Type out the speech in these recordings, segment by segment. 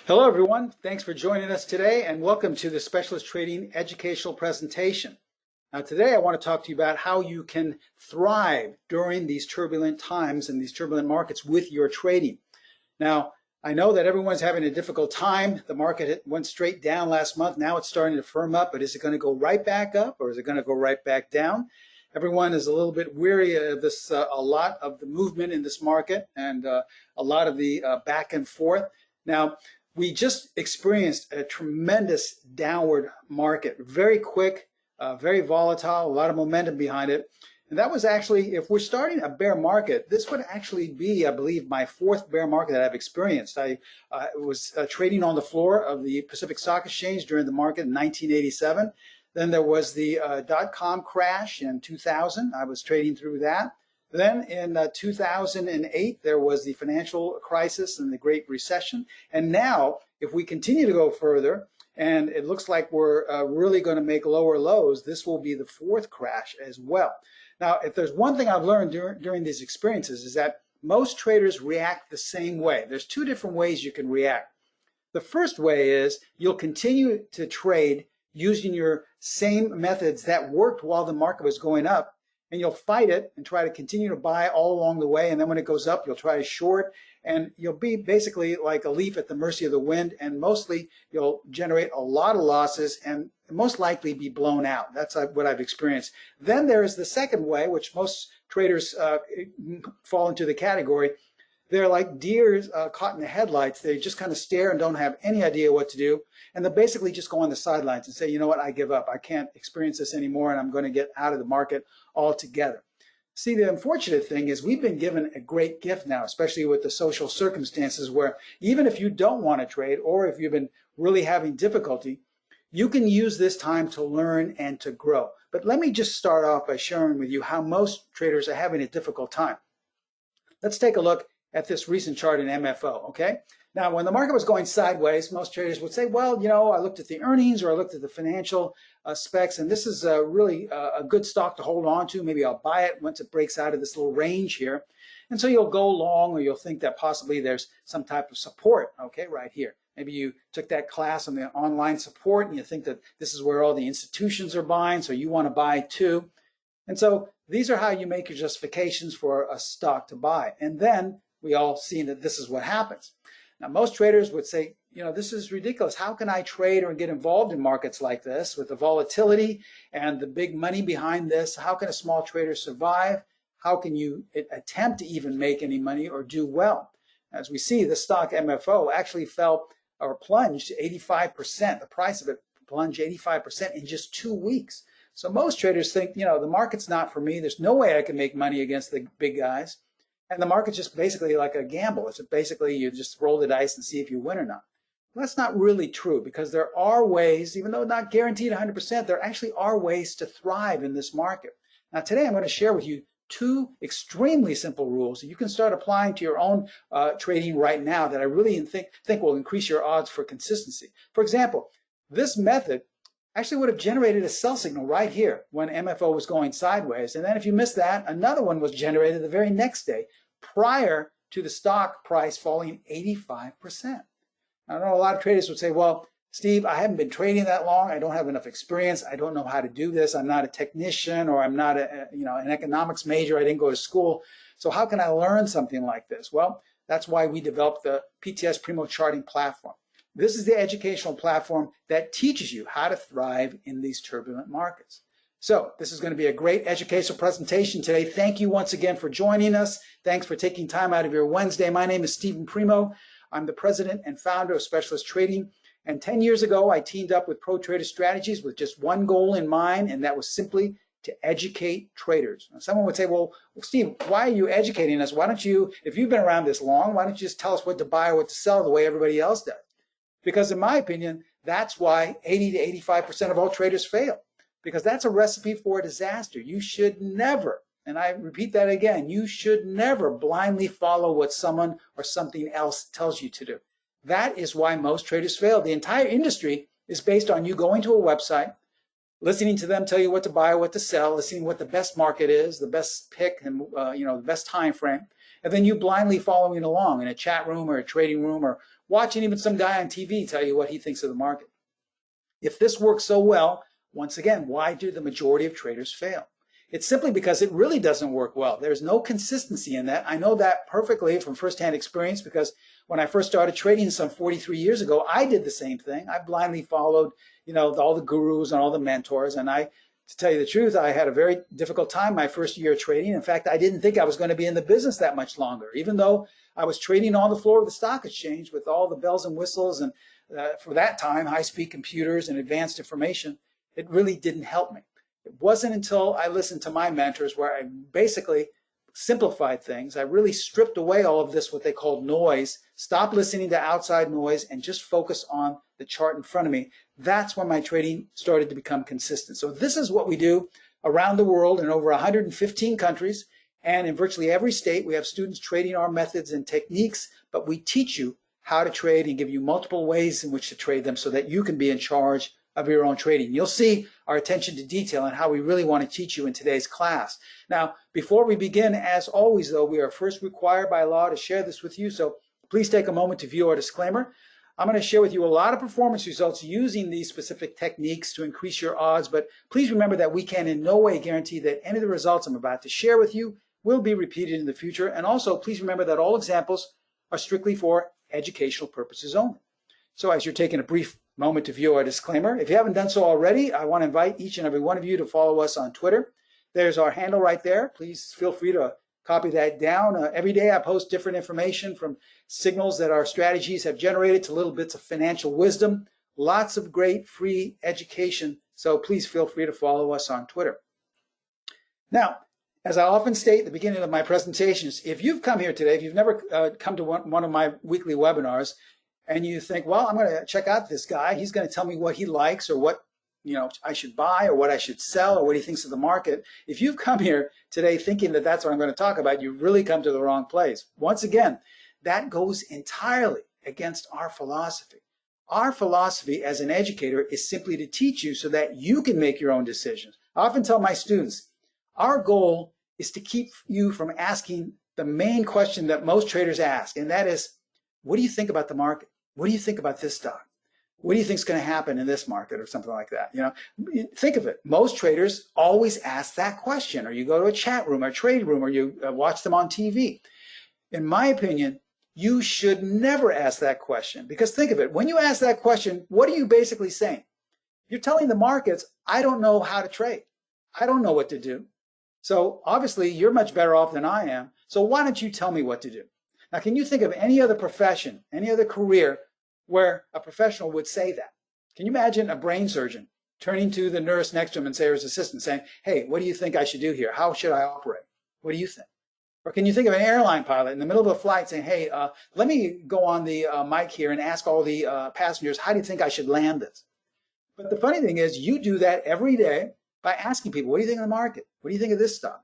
Hello, everyone. Thanks for joining us today, and welcome to the Specialist Trading Educational Presentation. Now, today I want to talk to you about how you can thrive during these turbulent times and these turbulent markets with your trading. Now, I know that everyone's having a difficult time. The market went straight down last month. Now it's starting to firm up, but is it going to go right back up or is it going to go right back down? Everyone is a little bit weary of this, a lot of the movement in this market and a lot of the back and forth. Now, we just experienced a tremendous downward market, very quick, very volatile, a lot of momentum behind it. And that was actually, if we're starting a bear market, this would actually be, I believe, my fourth bear market that I've experienced. I was trading on the floor of the Pacific Stock Exchange during the market in 1987. Then there was the dot-com crash in 2000. I was trading through that. Then in 2008, there was the financial crisis and the Great Recession. And now, if we continue to go further, and it looks like we're really going to make lower lows, this will be the fourth crash as well. Now, if there's one thing I've learned during these experiences is that most traders react the same way. There's two different ways you can react. The first way is you'll continue to trade using your same methods that worked while the market was going up, and you'll fight it and try to continue to buy all along the way. And then when it goes up, you'll try to short, and you'll be basically like a leaf at the mercy of the wind. And mostly you'll generate a lot of losses and most likely be blown out. That's what I've experienced. Then there is the second way, which most traders fall into the category. They're like deers caught in the headlights. They just kind of stare and don't have any idea what to do. And they basically just go on the sidelines and say, you know what, I give up. I can't experience this anymore, and I'm going to get out of the market altogether. See, the unfortunate thing is we've been given a great gift now, especially with the social circumstances where even if you don't want to trade or if you've been really having difficulty, you can use this time to learn and to grow. But let me just start off by sharing with you how most traders are having a difficult time. Let's take a look at this recent chart in MFO, okay? Now, when the market was going sideways, most traders would say, well, you know, I looked at the earnings or I looked at the financial specs, and this is really a good stock to hold on to. Maybe I'll buy it once it breaks out of this little range here. And so you'll go long, or you'll think that possibly there's some type of support, okay, right here. Maybe you took that class on the online support and you think that this is where all the institutions are buying, so you want to buy too. And so these are how you make your justifications for a stock to buy. And then we all see that this is what happens. Now, most traders would say, you know, this is ridiculous. How can I trade or get involved in markets like this with the volatility and the big money behind this? How can a small trader survive? How can you attempt to even make any money or do well? As we see, the stock MFO actually fell or plunged 85%. The price of it plunged 85% in just 2 weeks. So most traders think, you know, the market's not for me. There's no way I can make money against the big guys. And the market's just basically like a gamble. It's basically you just roll the dice and see if you win or not. Well, that's not really true, because there are ways, even though not guaranteed 100%, there actually are ways to thrive in this market. Now, today I'm going to share with you two extremely simple rules that you can start applying to your own trading right now that I really think will increase your odds for consistency. For example, this method actually would have generated a sell signal right here when MFO was going sideways. And then if you missed that, another one was generated the very next day prior to the stock price falling 85%. I know a lot of traders would say, well, Steve, I haven't been trading that long. I don't have enough experience. I don't know how to do this. I'm not a technician, or I'm not an economics major. I didn't go to school. So how can I learn something like this? Well, that's why we developed the PTS Primo Charting Platform. This is the educational platform that teaches you how to thrive in these turbulent markets. So this is going to be a great educational presentation today. Thank you once again for joining us. Thanks for taking time out of your Wednesday. My name is Steven Primo. I'm the president and founder of Specialist Trading. And 10 years ago, I teamed up with Pro Trader Strategies with just one goal in mind, and that was simply to educate traders. Now, someone would say, well, Steve, why are you educating us? Why don't you, if you've been around this long, why don't you just tell us what to buy or what to sell the way everybody else does? Because in my opinion, that's why 80 to 85% of all traders fail, because that's a recipe for a disaster. You should never, and I repeat that again, you should never blindly follow what someone or something else tells you to do. That is why most traders fail. The entire industry is based on you going to a website, listening to them tell you what to buy, what to sell, listening what the best market is, the best pick, and the best time frame, and then you blindly following along in a chat room or a trading room or watching even some guy on TV tell you what he thinks of the market. If this works so well, once again, why do the majority of traders fail? It's simply because it really doesn't work well. There's no consistency in that. I know that perfectly from firsthand experience because when I first started trading some 43 years ago, I did the same thing. I blindly followed, all the gurus and all the mentors. And to tell you the truth, I had a very difficult time my first year of trading. In fact, I didn't think I was going to be in the business that much longer, even though I was trading on the floor of the stock exchange with all the bells and whistles and for that time, high-speed computers and advanced information. It really didn't help me. It wasn't until I listened to my mentors where I basically simplified things. I really stripped away all of this, what they called noise, stopped listening to outside noise and just focus on the chart in front of me. That's when my trading started to become consistent. So this is what we do around the world in over 115 countries. And in virtually every state, we have students trading our methods and techniques, but we teach you how to trade and give you multiple ways in which to trade them so that you can be in charge of your own trading. You'll see our attention to detail and how we really want to teach you in today's class. Now, before we begin, as always, though, we are first required by law to share this with you, so please take a moment to view our disclaimer. I'm going to share with you a lot of performance results using these specific techniques to increase your odds, but please remember that we can in no way guarantee that any of the results I'm about to share with you will be repeated in the future. And also, please remember that all examples are strictly for educational purposes only. So as you're taking a brief moment to view our disclaimer, if you haven't done so already, I want to invite each and every one of you to follow us on Twitter. There's our handle right there. Please feel free to copy that down. Every day I post different information from signals that our strategies have generated to little bits of financial wisdom. Lots of great free education. So please feel free to follow us on Twitter. Now, as I often state at the beginning of my presentations, if you've come here today, if you've never come to one of my weekly webinars, and you think, well, I'm going to check out this guy. He's going to tell me what he likes or what I should buy or what I should sell or what he thinks of the market. If you've come here today thinking that that's what I'm going to talk about, you've really come to the wrong place. Once again, that goes entirely against our philosophy. Our philosophy as an educator is simply to teach you so that you can make your own decisions. I often tell my students, our goal is to keep you from asking the main question that most traders ask, and that is, what do you think about the market? What do you think about this stock? What do you think is going to happen in this market or something like that? Think of it. Most traders always ask that question, or you go to a chat room or a trade room, or you watch them on TV. In my opinion, you should never ask that question, because think of it. When you ask that question, what are you basically saying? You're telling the markets, I don't know how to trade. I don't know what to do. So obviously you're much better off than I am. So why don't you tell me what to do? Now, can you think of any other profession, any other career where a professional would say that? Can you imagine a brain surgeon turning to the nurse next to him and say, or his assistant saying, hey, what do you think I should do here? How should I operate? What do you think? Or can you think of an airline pilot in the middle of a flight saying, hey, let me go on the mic here and ask all the passengers, how do you think I should land this? But the funny thing is, you do that every day by asking people, what do you think of the market? What do you think of this stock?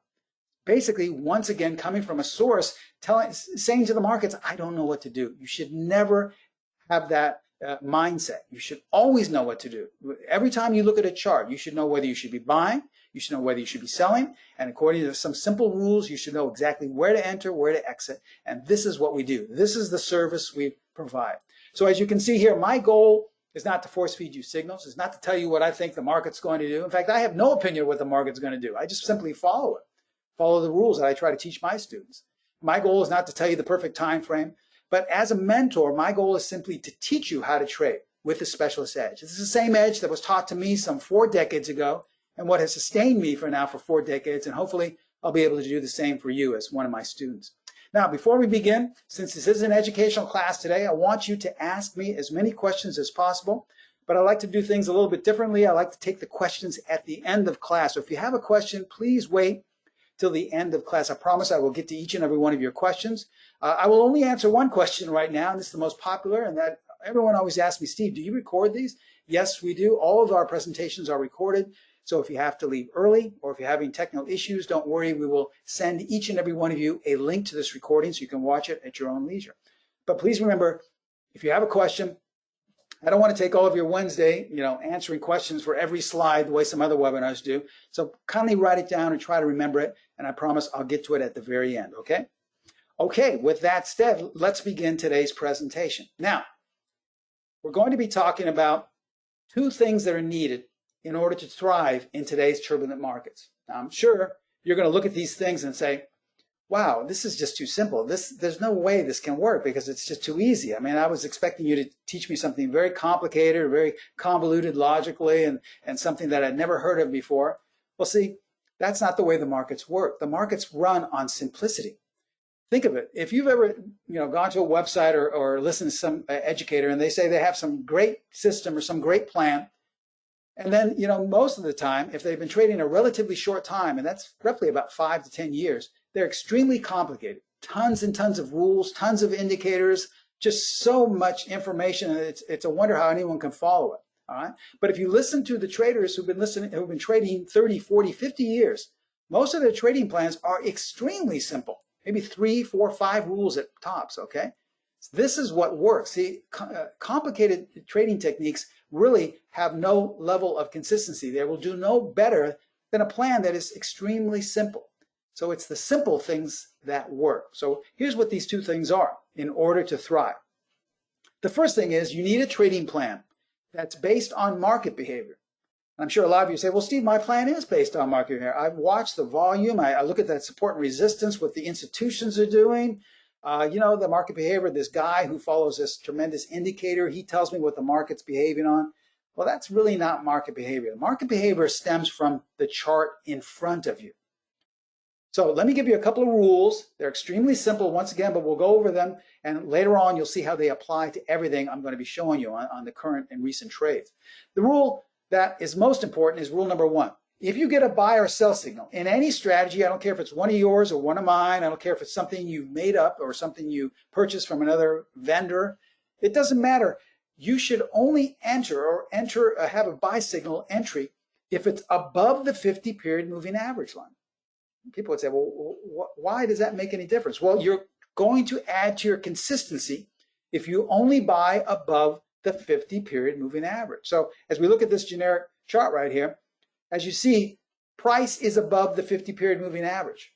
Basically, once again, coming from a source, saying to the markets, I don't know what to do. You should never have that mindset. You should always know what to do. Every time you look at a chart, you should know whether you should be buying, you should know whether you should be selling, and according to some simple rules, you should know exactly where to enter, where to exit, and this is what we do. This is the service we provide. So as you can see here, my goal is not to force feed you signals. It's not to tell you what I think the market's going to do. In fact, I have no opinion of what the market's going to do. I just simply follow it. Follow the rules that I try to teach my students. My goal is not to tell you the perfect time frame, but as a mentor, my goal is simply to teach you how to trade with the specialist edge. This is the same edge that was taught to me some 4 decades ago and what has sustained me for 4 decades, and hopefully I'll be able to do the same for you as one of my students. Now, before we begin, since this is an educational class today, I want you to ask me as many questions as possible, but I like to do things a little bit differently. I like to take the questions at the end of class. So if you have a question, please wait till the end of class. I promise I will get to each and every one of your questions. I will only answer one question right now, and this is the most popular, and that everyone always asks me, Steve, do you record these? Yes, we do. All of our presentations are recorded. So if you have to leave early or if you're having technical issues, don't worry. We will send each and every one of you a link to this recording so you can watch it at your own leisure. But please remember, if you have a question, I don't want to take all of your Wednesday, answering questions for every slide the way some other webinars do. So kindly write it down and try to remember it. And I promise I'll get to it at the very end, okay? Okay, with that said, let's begin today's presentation. Now, we're going to be talking about two things that are needed in order to thrive in today's turbulent markets. Now, I'm sure you're going to look at these things and say, wow, this is just too simple. There's no way this can work because it's just too easy. I mean, I was expecting you to teach me something very complicated or very convoluted logically and something that I'd never heard of before. Well, see, that's not the way the markets work. The markets run on simplicity. Think of it. If you've ever gone to a website or listened to some educator and they say they have some great system or some great plan, and then most of the time, if they've been trading a relatively short time, and that's roughly about 5 to 10 years, they're extremely complicated. Tons and tons of rules, tons of indicators, just so much information. It's a wonder how anyone can follow it. All right. But if you listen to the traders who've been trading 30, 40, 50 years, most of their trading plans are extremely simple. Maybe 3, 4, 5 rules at tops. Okay. So this is what works. See, complicated trading techniques really have no level of consistency. They will do no better than a plan that is extremely simple. So it's the simple things that work. So here's what these two things are in order to thrive. The first thing is you need a trading plan that's based on market behavior. And I'm sure a lot of you say, well, Steve, my plan is based on market behavior. I've watched the volume. I look at that support and resistance, what the institutions are doing. The market behavior, this guy who follows this tremendous indicator, he tells me what the market's behaving on. Well, that's really not market behavior. Market behavior stems from the chart in front of you. So let me give you a couple of rules. They're extremely simple once again, but we'll go over them. And later on, you'll see how they apply to everything I'm going to be showing you on the current and recent trades. The rule that is most important is rule number 1. If you get a buy or sell signal in any strategy, I don't care if it's one of yours or one of mine, I don't care if it's something you made up or something you purchased from another vendor, it doesn't matter. You should only have a buy signal entry if it's above the 50 period moving average line. People would say, well, why does that make any difference? Well, you're going to add to your consistency if you only buy above the 50 period moving average. So as we look at this generic chart right here, as you see, price is above the 50 period moving average.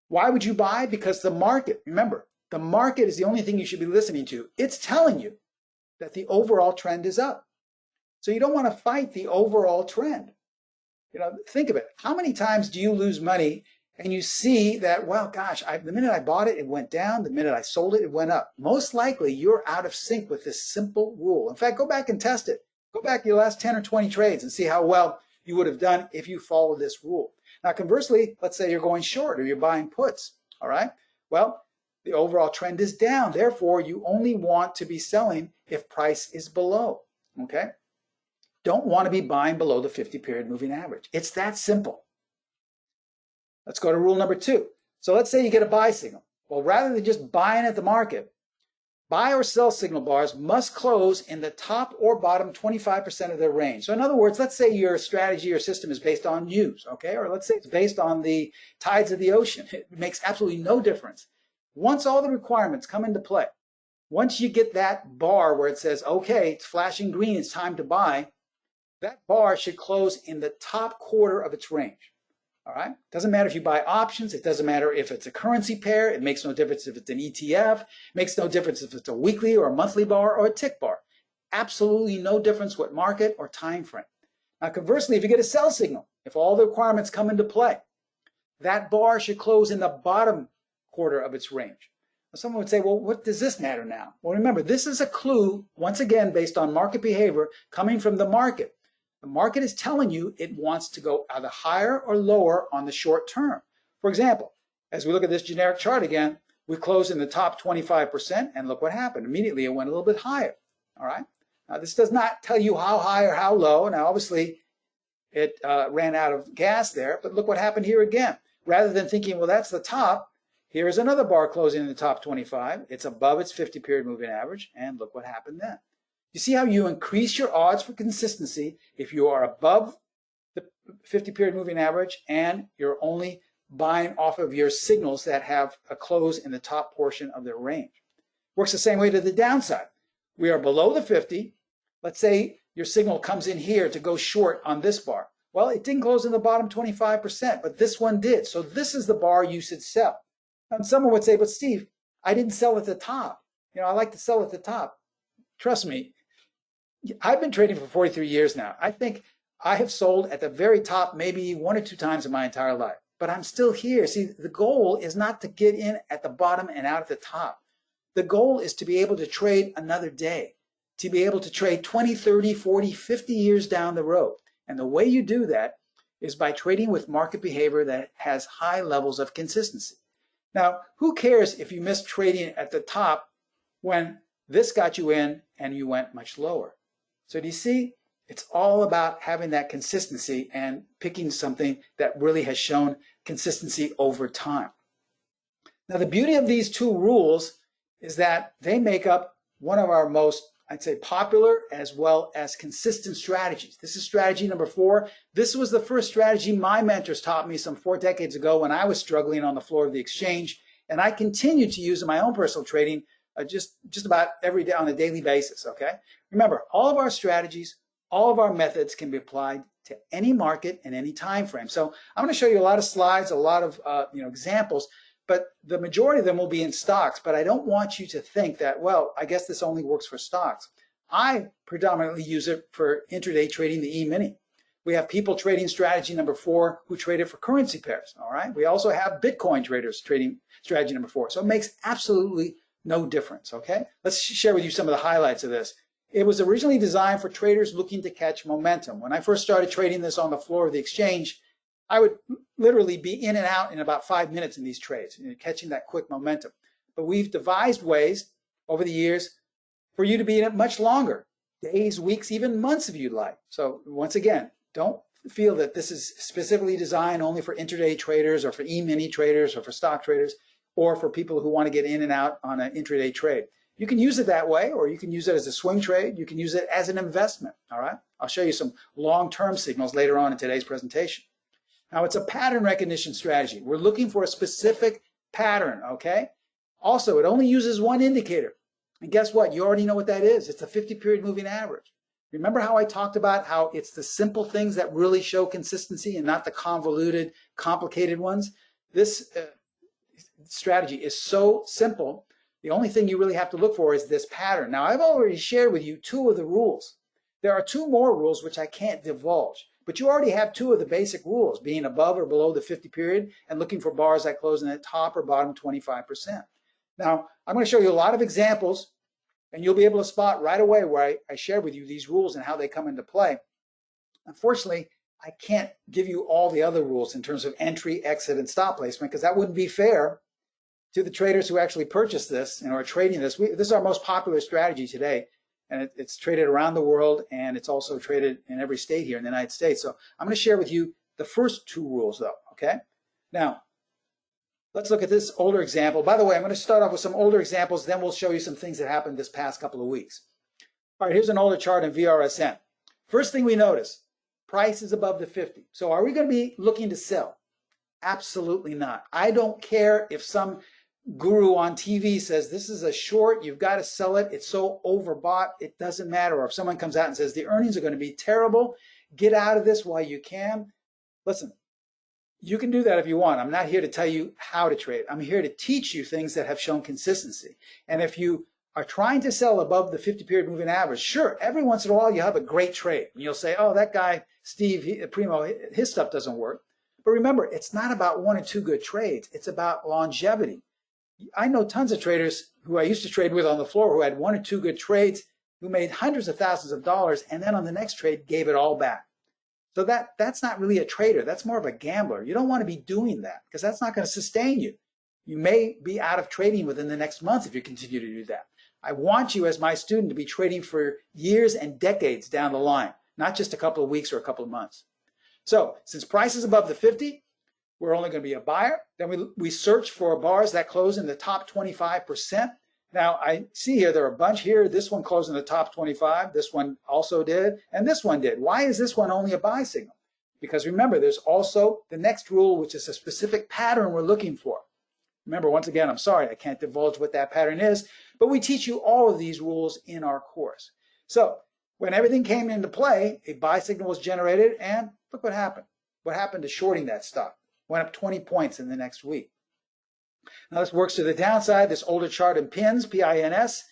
Why would you buy? Because the market, remember, the market is the only thing you should be listening to. It's telling you that the overall trend is up. So you don't want to fight the overall trend. Think of it. How many times do you lose money and you see that, well, gosh, the minute I bought it, it went down. The minute I sold it, it went up. Most likely you're out of sync with this simple rule. In fact, go back and test it. Go back your last 10 or 20 trades and see how well you would have done if you followed this rule. Now, conversely, let's say you're going short or you're buying puts. All right. Well, the overall trend is down. Therefore, you only want to be selling if price is below. Okay. Don't want to be buying below the 50 period moving average. It's that simple. Let's go to rule number 2. So let's say you get a buy signal. Well, rather than just buying at the market, buy or sell signal bars must close in the top or bottom 25% of their range. So in other words, let's say your strategy or system is based on news, okay? Or let's say it's based on the tides of the ocean. It makes absolutely no difference. Once all the requirements come into play, once you get that bar where it says, okay, it's flashing green, it's time to buy, that bar should close in the top quarter of its range. All right? Doesn't matter if you buy options. It doesn't matter if it's a currency pair. It makes no difference if it's an ETF. It makes no difference if it's a weekly or a monthly bar or a tick bar. Absolutely no difference what market or time frame. Now, conversely, if you get a sell signal, if all the requirements come into play, that bar should close in the bottom quarter of its range. Now, someone would say, well, what does this matter now? Well, remember, this is a clue, once again, based on market behavior coming from the market. The market is telling you it wants to go either higher or lower on the short term. For example, as we look at this generic chart again, we closed in the top 25%, and look what happened. Immediately, it went a little bit higher. All right. Now, this does not tell you how high or how low. Now, obviously, it ran out of gas there, but look what happened here again. Rather than thinking, well, that's the top, here's another bar closing in the top 25. It's above its 50-period moving average, and look what happened then. You see how you increase your odds for consistency if you are above the 50-period moving average and you're only buying off of your signals that have a close in the top portion of their range. Works the same way to the downside. We are below the 50. Let's say your signal comes in here to go short on this bar. Well, it didn't close in the bottom 25%, but this one did. So this is the bar you should sell. And someone would say, but Steve, I didn't sell at the top. I like to sell at the top. Trust me, I've been trading for 43 years now. I think I have sold at the very top maybe 1 or 2 times in my entire life, but I'm still here. See, the goal is not to get in at the bottom and out at the top. The goal is to be able to trade another day, to be able to trade 20, 30, 40, 50 years down the road. And the way you do that is by trading with market behavior that has high levels of consistency. Now, who cares if you missed trading at the top when this got you in and you went much lower? So do you see? It's all about having that consistency and picking something that really has shown consistency over time. Now, the beauty of these 2 rules is that they make up one of our most, I'd say, popular as well as consistent strategies. This is strategy number 4. This was the first strategy my mentors taught me some 4 decades ago when I was struggling on the floor of the exchange, and I continue to use in my own personal trading just about every day on a daily basis, okay? Remember, all of our strategies, all of our methods can be applied to any market and any time frame. So I'm going to show you a lot of slides, a lot of examples, but the majority of them will be in stocks. But I don't want you to think that, well, I guess this only works for stocks. I predominantly use it for intraday trading, the E-mini. We have people trading strategy number 4 who trade it for currency pairs, all right? We also have Bitcoin traders trading strategy number 4. So it makes absolutely no difference, okay? Let's share with you some of the highlights of this. It was originally designed for traders looking to catch momentum. When I first started trading this on the floor of the exchange, I would literally be in and out in about 5 minutes in these trades, catching that quick momentum. But we've devised ways over the years for you to be in it much longer, days, weeks, even months if you'd like. So once again, don't feel that this is specifically designed only for intraday traders or for E-mini traders or for stock traders or for people who want to get in and out on an intraday trade. You can use it that way, or you can use it as a swing trade. You can use it as an investment, all right? I'll show you some long-term signals later on in today's presentation. Now, it's a pattern recognition strategy. We're looking for a specific pattern, okay? Also, it only uses one indicator. And guess what? You already know what that is. It's the 50-period moving average. Remember how I talked about how it's the simple things that really show consistency and not the convoluted, complicated ones? This strategy is so simple. The only thing you really have to look for is this pattern. Now, I've already shared with you 2 of the rules. There are 2 more rules which I can't divulge, but you already have 2 of the basic rules, being above or below the 50 period and looking for bars that close in the top or bottom 25%. Now, I'm going to show you a lot of examples, and you'll be able to spot right away where I shared with you these rules and how they come into play. Unfortunately, I can't give you all the other rules in terms of entry, exit, and stop placement, because that wouldn't be fair to the traders who actually purchase this and are trading this. This is our most popular strategy today, and it's traded around the world, and it's also traded in every state here in the United States. So I'm going to share with you the first 2 rules, though, okay? Now, let's look at this older example. By the way, I'm going to start off with some older examples, then we'll show you some things that happened this past couple of weeks. All right, here's an older chart in VRSN. First thing we notice, price is above the 50. So are we going to be looking to sell? Absolutely not. I don't care if some guru on TV says this is a short, you've got to sell it, it's so overbought, it doesn't matter. Or if someone comes out and says the earnings are going to be terrible, get out of this while you can. Listen, you can do that if you want. I'm not here to tell you how to trade. I'm here to teach you things that have shown consistency. And if you are trying to sell above the 50-period moving average, sure, every once in a while you have a great trade. And you'll say, oh, that guy, Steve Primo, his stuff doesn't work. But remember, it's not about 1 or 2 good trades. It's about longevity. I know tons of traders who I used to trade with on the floor who had 1 or 2 good trades, who made hundreds of thousands of dollars, and then on the next trade gave it all back. So that's not really a trader. That's more of a gambler. You don't want to be doing that because that's not going to sustain you. You may be out of trading within the next month if you continue to do that. I want you as my student to be trading for years and decades down the line, not just a couple of weeks or a couple of months. So since price is above the 50, we're only going to be a buyer. Then we search for bars that close in the top 25%. Now, I see here there are a bunch here. This one closed in the top 25. This one also did, and this one did. Why is this one only a buy signal? Because remember, there's also the next rule, which is a specific pattern we're looking for. Remember, once again, I'm sorry, I can't divulge what that pattern is, but we teach you all of these rules in our course. So when everything came into play, a buy signal was generated, and look what happened. What happened to shorting that stock? Went up 20 points in the next week. Now this works to the downside. This older chart in pins, P-I-N-S.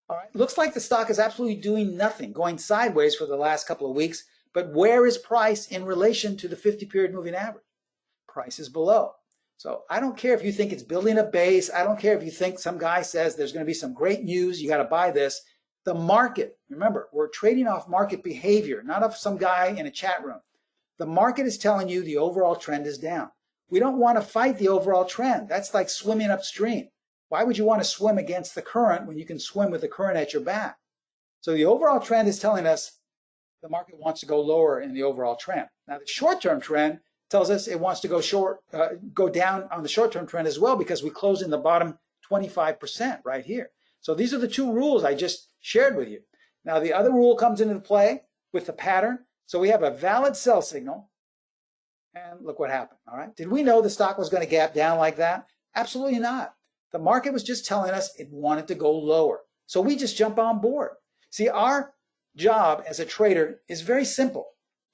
All right, looks like the stock is absolutely doing nothing, going sideways for the last couple of weeks. But where is price in relation to the 50-period moving average? Price is below. So I don't care if you think it's building a base. I don't care if you think some guy says there's going to be some great news, you got to buy this. The market, remember, we're trading off market behavior, not off some guy in a chat room. The market is telling you the overall trend is down. We don't want to fight the overall trend. That's like swimming upstream. Why would you want to swim against the current when you can swim with the current at your back? So the overall trend is telling us the market wants to go lower in the overall trend. Now the short-term trend tells us it wants to go down on the short-term trend as well, because we close in the bottom 25% right here. So these are the two rules I just shared with you. Now the other rule comes into play with the pattern. So we have a valid sell signal, and look what happened. All right, did we know the stock was going to gap down like that? Absolutely not. The market was just telling us it wanted to go lower. So we just jump on board. See, our job as a trader is very simple.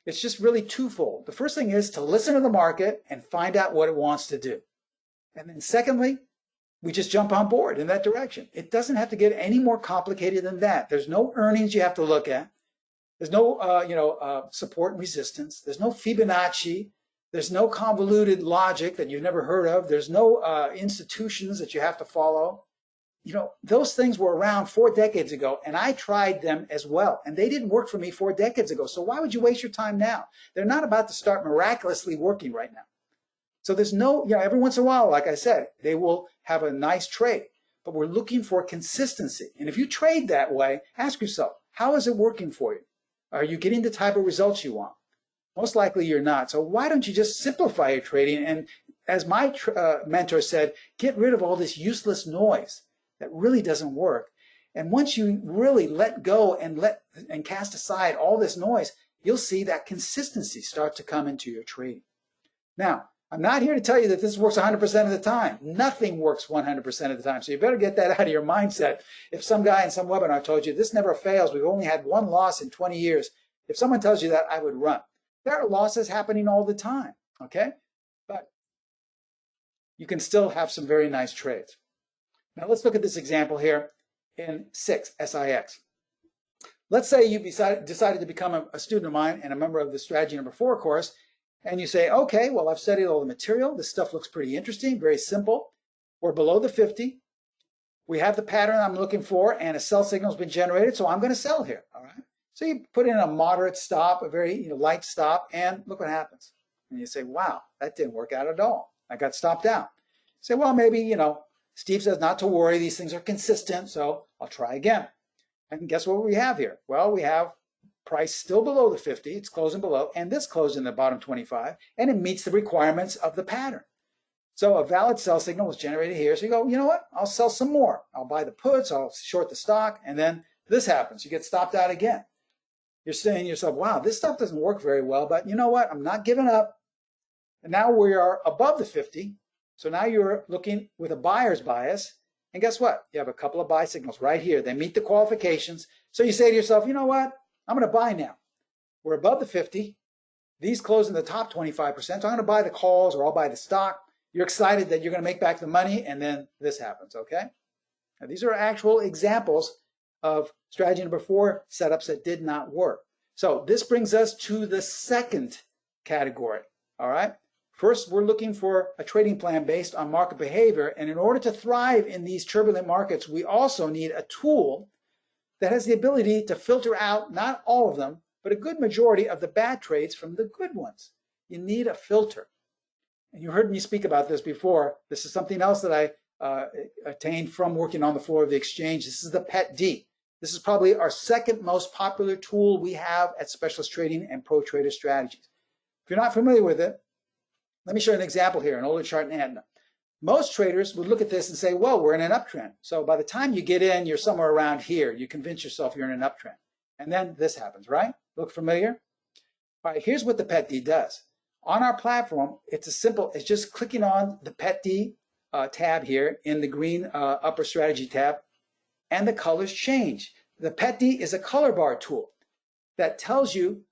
It's just really twofold. The first thing is to listen to the market and find out what it wants to do. And then secondly, we just jump on board in that direction. It doesn't have to get any more complicated than that. There's no earnings you have to look at. There's no support and resistance. There's no Fibonacci. There's no convoluted logic that you've never heard of. There's no institutions that you have to follow. You know, those things were around 4 decades ago, and I tried them as well, and they didn't work for me 4 decades ago. So why would you waste your time now? They're not about to start miraculously working right now. So there's no, every once in a while, like I said, they will have a nice trade, but we're looking for consistency. And if you trade that way, ask yourself, how is it working for you? Are you getting the type of results you want? Most likely you're not. So why don't you just simplify your trading? And as my mentor said, get rid of all this useless noise that really doesn't work. And once you really let go and cast aside all this noise, you'll see that consistency start to come into your trading. Now, I'm not here to tell you that this works 100% of the time. Nothing works 100% of the time. So you better get that out of your mindset. If some guy in some webinar told you this never fails, we've only had one loss in 20 years. If someone tells you that, I would run. There are losses happening all the time, okay? But you can still have some very nice trades. Now let's look at this example here in SIX. Let's say you decided to become a student of mine and a member of the Strategy Number 4 course, and you say, okay, well, I've studied all the material. This stuff looks pretty interesting, very simple. We're below the 50. We have the pattern I'm looking for, and a sell signal has been generated, so I'm going to sell here, all right? So you put in a moderate stop, a very light stop, and look what happens. And you say, wow, that didn't work out at all. I got stopped out. You say, well, maybe, Steve says not to worry. These things are consistent, so I'll try again. And guess what we have here? Well, we have price still below the 50. It's closing below, and this closed in the bottom 25, and it meets the requirements of the pattern. So a valid sell signal was generated here. So you go, you know what? I'll sell some more. I'll buy the puts. I'll short the stock, and then this happens. You get stopped out again. You're saying to yourself, wow, this stuff doesn't work very well, but you know what? I'm not giving up. And now we are above the 50. So now you're looking with a buyer's bias. And guess what? You have a couple of buy signals right here. They meet the qualifications. So you say to yourself, you know what? I'm going to buy now. We're above the 50. These close in the top 25%. So I'm going to buy the calls, or I'll buy the stock. You're excited that you're going to make back the money, and then this happens, okay? Now, these are actual examples of strategy number 4 setups that did not work. So this brings us to the second category, all right? First, we're looking for a trading plan based on market behavior, and in order to thrive in these turbulent markets, we also need a tool that has the ability to filter out, not all of them, but a good majority of the bad trades from the good ones. You need a filter. And you heard me speak about this before. This is something else that I attained from working on the floor of the exchange. This is the PET-D. This is probably our second most popular tool we have at Specialist Trading and Pro Trader Strategies. If you're not familiar with it, let me show you an example here, an older chart in Aetna. Most traders would look at this and say, well, we're in an uptrend. So by the time you get in, you're somewhere around here. You convince yourself you're in an uptrend. And then this happens, right? Look familiar? All right, here's what the PET-D does. On our platform, it's just clicking on the PET-D tab here in the green upper strategy tab, and the colors change. The PET-D is a color bar tool that tells you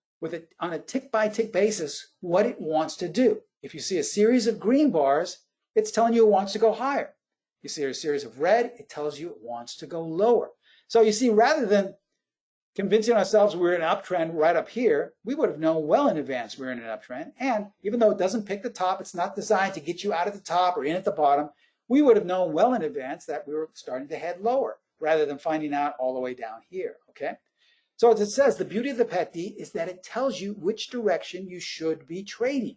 on a tick-by-tick basis what it wants to do. If you see a series of green bars, it's telling you it wants to go higher. You see a series of red, it tells you it wants to go lower. So you see, rather than convincing ourselves we're in an uptrend right up here, we would have known well in advance we're in an uptrend. And even though it doesn't pick the top, it's not designed to get you out at the top or in at the bottom, we would have known well in advance that we were starting to head lower rather than finding out all the way down here, okay? So as it says, the beauty of the PET-D is that it tells you which direction you should be trading.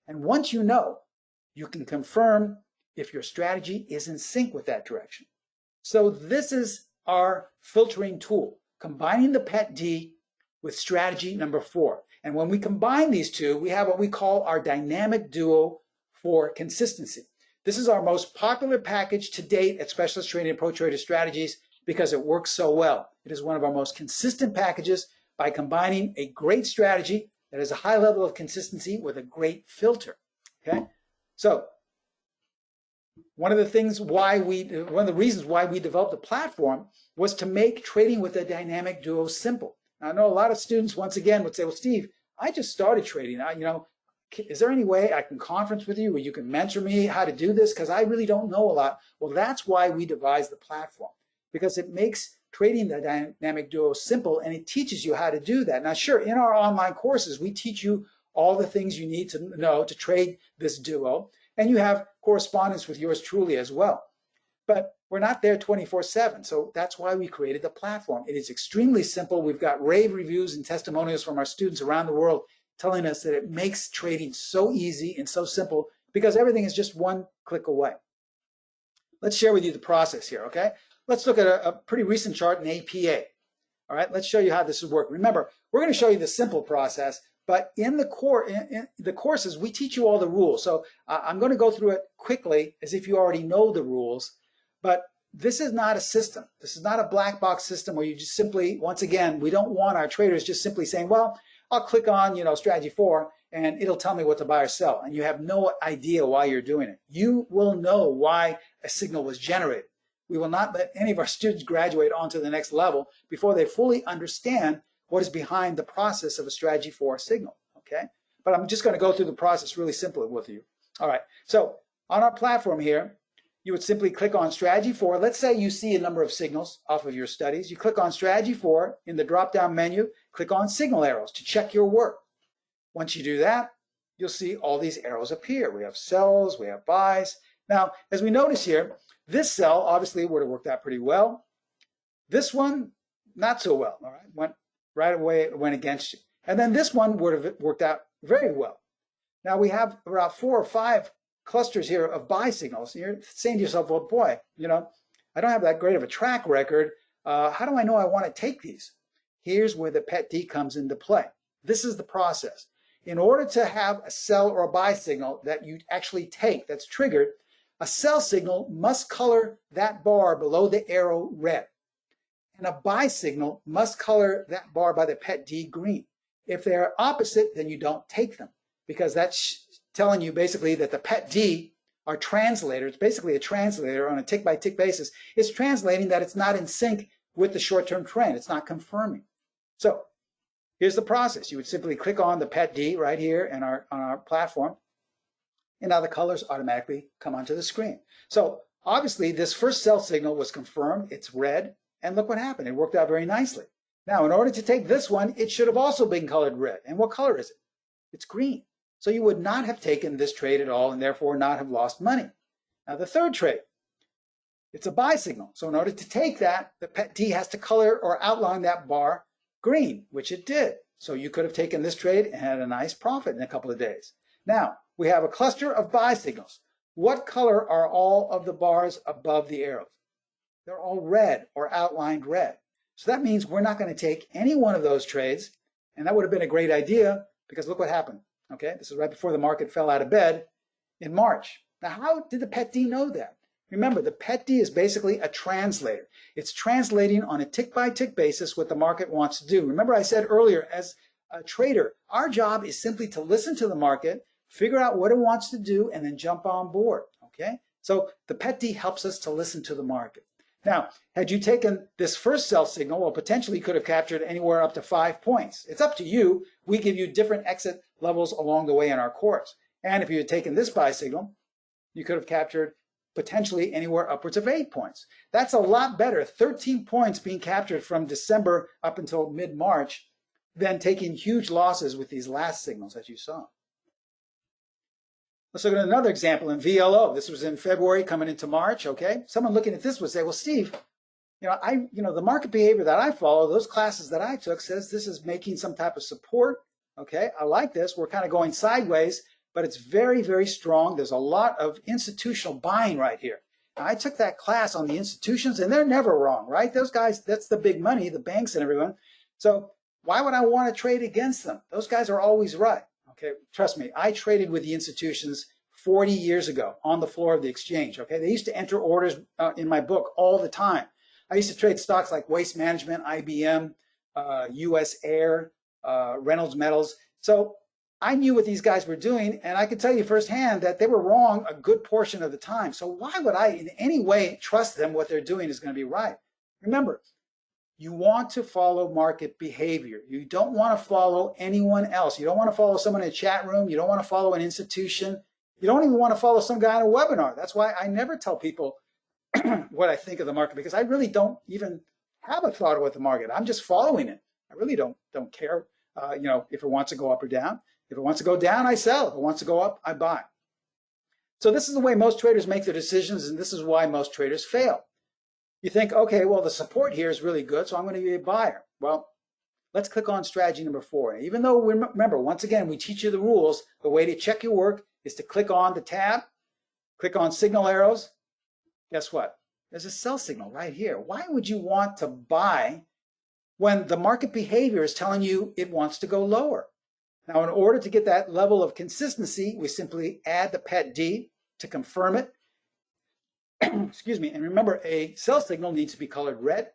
And once you know, you can confirm if your strategy is in sync with that direction. So this is our filtering tool, combining the PET-D with strategy number 4. And when we combine these two, we have what we call our dynamic duo for consistency. This is our most popular package to date at Specialist Trading and Pro Trader Strategies because it works so well. It is one of our most consistent packages by combining a great strategy that has a high level of consistency with a great filter. Okay, so one of the reasons why we developed the platform was to make trading with a dynamic duo simple. Now, I know a lot of students once again would say, "Well, Steve, I just started trading. Is there any way I can conference with you where you can mentor me how to do this? Because I really don't know a lot." Well, that's why we devised the platform, because it makes trading the dynamic duo simple and it teaches you how to do that. Now, sure, in our online courses, we teach you all the things you need to know to trade this duo, and you have correspondence with yours truly as well. But we're not there 24/7, so that's why we created the platform. It is extremely simple. We've got rave reviews and testimonials from our students around the world telling us that it makes trading so easy and so simple because everything is just one click away. Let's share with you the process here, okay? Let's look at a pretty recent chart in APA. All right, let's show you how this would work. Remember, we're going to show you the simple process, but in the courses, we teach you all the rules. So I'm going to go through it quickly as if you already know the rules, but this is not a system. This is not a black box system where you just simply, once again, we don't want our traders just simply saying, well, I'll click on, strategy 4 and it'll tell me what to buy or sell. And you have no idea why you're doing it. You will know why a signal was generated. We will not let any of our students graduate onto the next level before they fully understand what is behind the process of a strategy 4 signal, okay? But I'm just going to go through the process really simply with you. All right, so on our platform here, you would simply click on strategy 4. Let's say you see a number of signals off of your studies. You click on strategy 4 in the drop-down menu, click on signal arrows to check your work. Once you do that, you'll see all these arrows appear. We have sells, we have buys. Now, as we notice here, this sell obviously would have worked out pretty well. This one, not so well, all right? Went right away, it went against you. And then this one would have worked out very well. Now we have about 4 or 5 clusters here of buy signals. You're saying to yourself, well, boy, I don't have that great of a track record. How do I know I want to take these? Here's where the PET-D comes into play. This is the process. In order to have a sell or a buy signal that you actually take that's triggered, a sell signal must color that bar below the arrow red. And a buy signal must color that bar by the PET-D green. If they're opposite, then you don't take them, because that's telling you basically that the PET-D are translators. Basically a translator on a tick-by-tick basis is translating that it's not in sync with the short-term trend. It's not confirming. So here's the process. You would simply click on the PET-D right here on our platform, and now the colors automatically come onto the screen. So obviously this first sell signal was confirmed. It's red, and look what happened. It worked out very nicely. Now, in order to take this one, it should have also been colored red. And what color is it? It's green. So you would not have taken this trade at all and therefore not have lost money. Now the third trade, it's a buy signal. So in order to take that, the PET-D has to color or outline that bar green, which it did. So you could have taken this trade and had a nice profit in a couple of days. Now, we have a cluster of buy signals. What color are all of the bars above the arrows? They're all red or outlined red. So that means we're not going to take any one of those trades, and that would have been a great idea because look what happened. Okay, this is right before the market fell out of bed in March. Now, how did the PET-D know that? Remember, the PET-D is basically a translator. It's translating on a tick-by-tick basis what the market wants to do. Remember I said earlier, as a trader, our job is simply to listen to the market, figure out what it wants to do, and then jump on board. Okay, so the PET-D helps us to listen to the market. Now, had you taken this first sell signal, well, potentially you could have captured anywhere up to 5 points. It's up to you. We give you different exit levels along the way in our course. And if you had taken this buy signal, you could have captured potentially anywhere upwards of 8 points. That's a lot better, 13 points being captured from December up until mid-March than taking huge losses with these last signals that you saw. Let's look at another example in VLO. This was in February coming into March, okay? Someone looking at this would say, well, Steve, the market behavior that I follow, those classes that I took says this is making some type of support, okay? I like this. We're kind of going sideways, but it's very, very strong. There's a lot of institutional buying right here. Now, I took that class on the institutions, and they're never wrong, right? Those guys, that's the big money, the banks and everyone. So why would I want to trade against them? Those guys are always right. Okay, trust me, I traded with the institutions 40 years ago on the floor of the exchange. Okay, they used to enter orders in my book all the time. I used to trade stocks like Waste Management, IBM, US Air, Reynolds Metals. So I knew what these guys were doing, and I could tell you firsthand that they were wrong a good portion of the time. So why would I in any way trust them what they're doing is going to be right? Remember, you want to follow market behavior. You don't want to follow anyone else. You don't want to follow someone in a chat room. You don't want to follow an institution. You don't even want to follow some guy in a webinar. That's why I never tell people what I think of the market, because I really don't even have a thought about the market. I'm just following it. I really don't care, if it wants to go up or down. If it wants to go down, I sell. If it wants to go up, I buy. So this is the way most traders make their decisions, and this is why most traders fail. You think, okay, well, the support here is really good, so I'm going to be a buyer. Well, let's click on strategy number 4. Even though, remember, once again, we teach you the rules, the way to check your work is to click on the tab, click on signal arrows. Guess what? There's a sell signal right here. Why would you want to buy when the market behavior is telling you it wants to go lower? Now, in order to get that level of consistency, we simply add the pet D to confirm it. Excuse me, and remember, a sell signal needs to be colored red,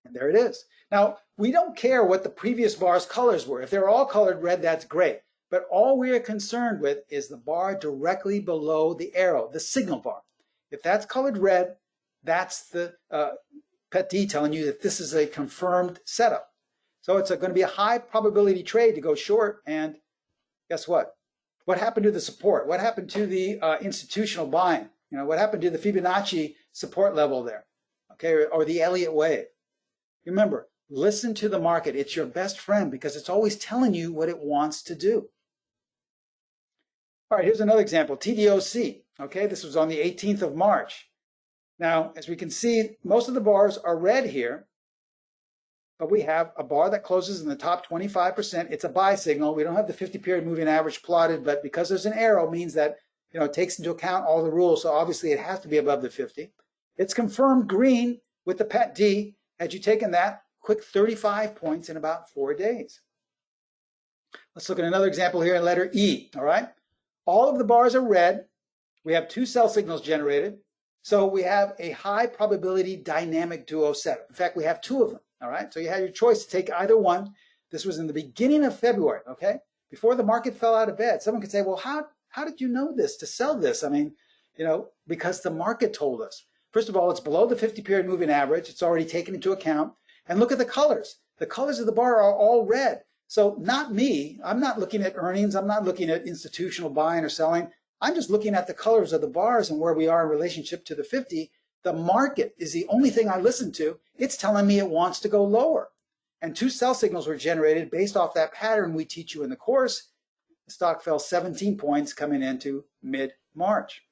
and there it is. Now, we don't care what the previous bar's colors were. If they're all colored red, that's great, but all we are concerned with is the bar directly below the arrow, the signal bar. If that's colored red, that's the pet D telling you that this is a confirmed setup. So it's going to be a high probability trade to go short, and guess what? What happened to the support? What happened to the institutional buying? What happened to the Fibonacci support level there, okay, or the Elliott wave? Remember, listen to the market. It's your best friend because it's always telling you what it wants to do. All right, here's another example, TDOC. Okay, this was on the 18th of March. Now, as we can see, most of the bars are red here, but we have a bar that closes in the top 25%. It's a buy signal. We don't have the 50-period moving average plotted, but because there's an arrow, means that it takes into account all the rules, so obviously it has to be above the 50. It's confirmed green with the pet D. Had you taken that, quick 35 points in about 4 days. Let's look at another example here in letter E, all right? All of the bars are red. We have 2 sell signals generated, so we have a high probability dynamic duo setup. In fact, we have 2 of them, all right? So you had your choice to take either one. This was in the beginning of February, okay? Before the market fell out of bed. Someone could say, well, how did you know this to sell this? I mean, because the market told us. First of all, it's below the 50-period moving average. It's already taken into account. And look at the colors. The colors of the bar are all red. So not me. I'm not looking at earnings. I'm not looking at institutional buying or selling. I'm just looking at the colors of the bars and where we are in relationship to the 50. The market is the only thing I listen to. It's telling me it wants to go lower. And 2 sell signals were generated based off that pattern we teach you in the course. The stock fell 17 points coming into mid-March.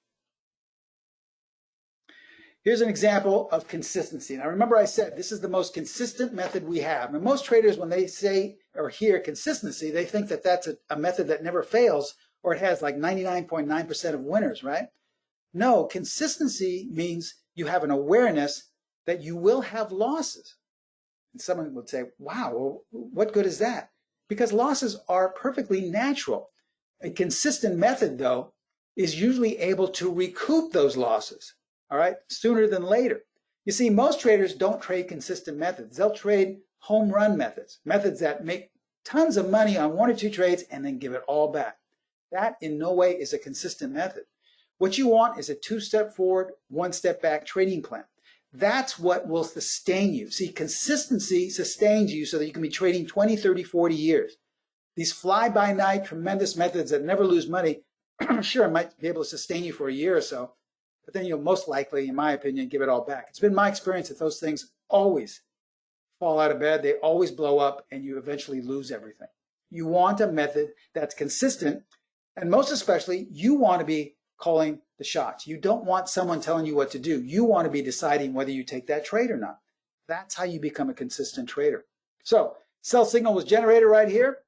Here's an example of consistency. Now remember I said this is the most consistent method we have. And most traders, when they say or hear consistency, they think that that's a method that never fails, or it has like 99.9% of winners, right? No, consistency means you have an awareness that you will have losses. And someone would say, wow, well, what good is that? Because losses are perfectly natural. A consistent method, though, is usually able to recoup those losses, all right, sooner than later. You see, most traders don't trade consistent methods. They'll trade home run methods, methods that make tons of money on 1 or 2 trades and then give it all back. That in no way is a consistent method. What you want is a 2-step forward, 1-step back trading plan. That's what will sustain you. See, consistency sustains you so that you can be trading 20, 30, 40 years. These fly-by-night tremendous methods that never lose money, sure, might be able to sustain you for a year or so, but then you'll most likely, in my opinion, give it all back. It's been my experience that those things always fall out of bed, they always blow up, and you eventually lose everything. You want a method that's consistent, and most especially, you want to be calling the shots. You don't want someone telling you what to do. You want to be deciding whether you take that trade or not. That's how you become a consistent trader. So, sell signal was generated right here.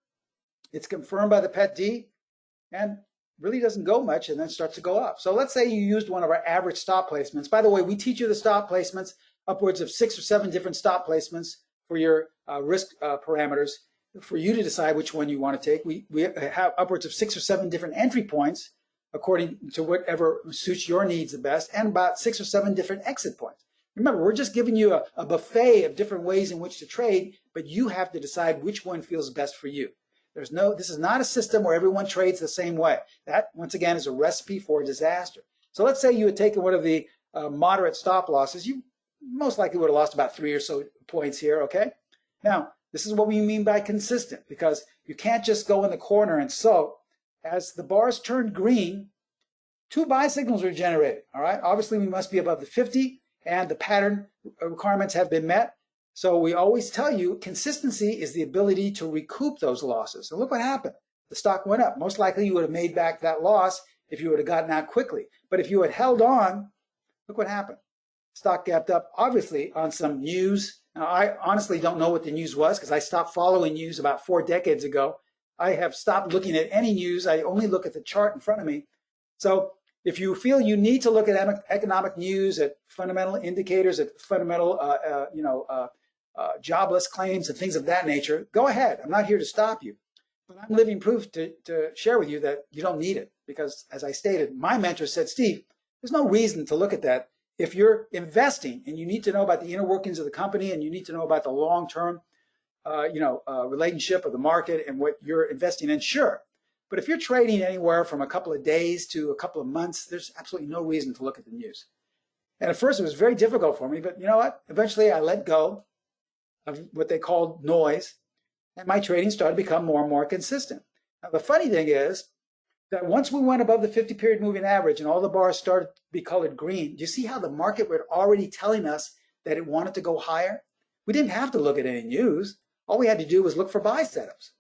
It's confirmed by the PET-D, and really doesn't go much and then starts to go up. So let's say you used one of our average stop placements. By the way, we teach you the stop placements, upwards of 6 or 7 different stop placements for your risk parameters for you to decide which one you want to take. We have upwards of 6 or 7 different entry points according to whatever suits your needs the best, and about 6 or 7 different exit points. Remember, we're just giving you a buffet of different ways in which to trade, but you have to decide which one feels best for you. This is not a system where everyone trades the same way. That, once again, is a recipe for disaster. So let's say you had taken one of the moderate stop losses. You most likely would have lost about 3 or so points here, okay? Now, this is what we mean by consistent, because you can't just go in the corner and soak. As the bars turned green, 2 buy signals were generated, all right? Obviously, we must be above the 50, and the pattern requirements have been met. So we always tell you consistency is the ability to recoup those losses. And look what happened. The stock went up. Most likely you would have made back that loss if you would have gotten out quickly. But if you had held on, look what happened. Stock gapped up, obviously, on some news. Now, I honestly don't know what the news was because I stopped following news about 4 decades ago. I have stopped looking at any news. I only look at the chart in front of me. So if you feel you need to look at economic news, at fundamental indicators, at fundamental, jobless claims and things of that nature, go ahead. I'm not here to stop you. But I'm living proof to share with you that you don't need it. Because as I stated, my mentor said, Steve, there's no reason to look at that. If you're investing and you need to know about the inner workings of the company and you need to know about the long-term relationship of the market and what you're investing in, sure. But if you're trading anywhere from a couple of days to a couple of months, there's absolutely no reason to look at the news. And at first it was very difficult for me, but you know what? Eventually I let go of what they called noise, and my trading started to become more and more consistent. Now, the funny thing is that once we went above the 50-period moving average and all the bars started to be colored green, do you see how the market was already telling us that it wanted to go higher? We didn't have to look at any news. All we had to do was look for buy setups.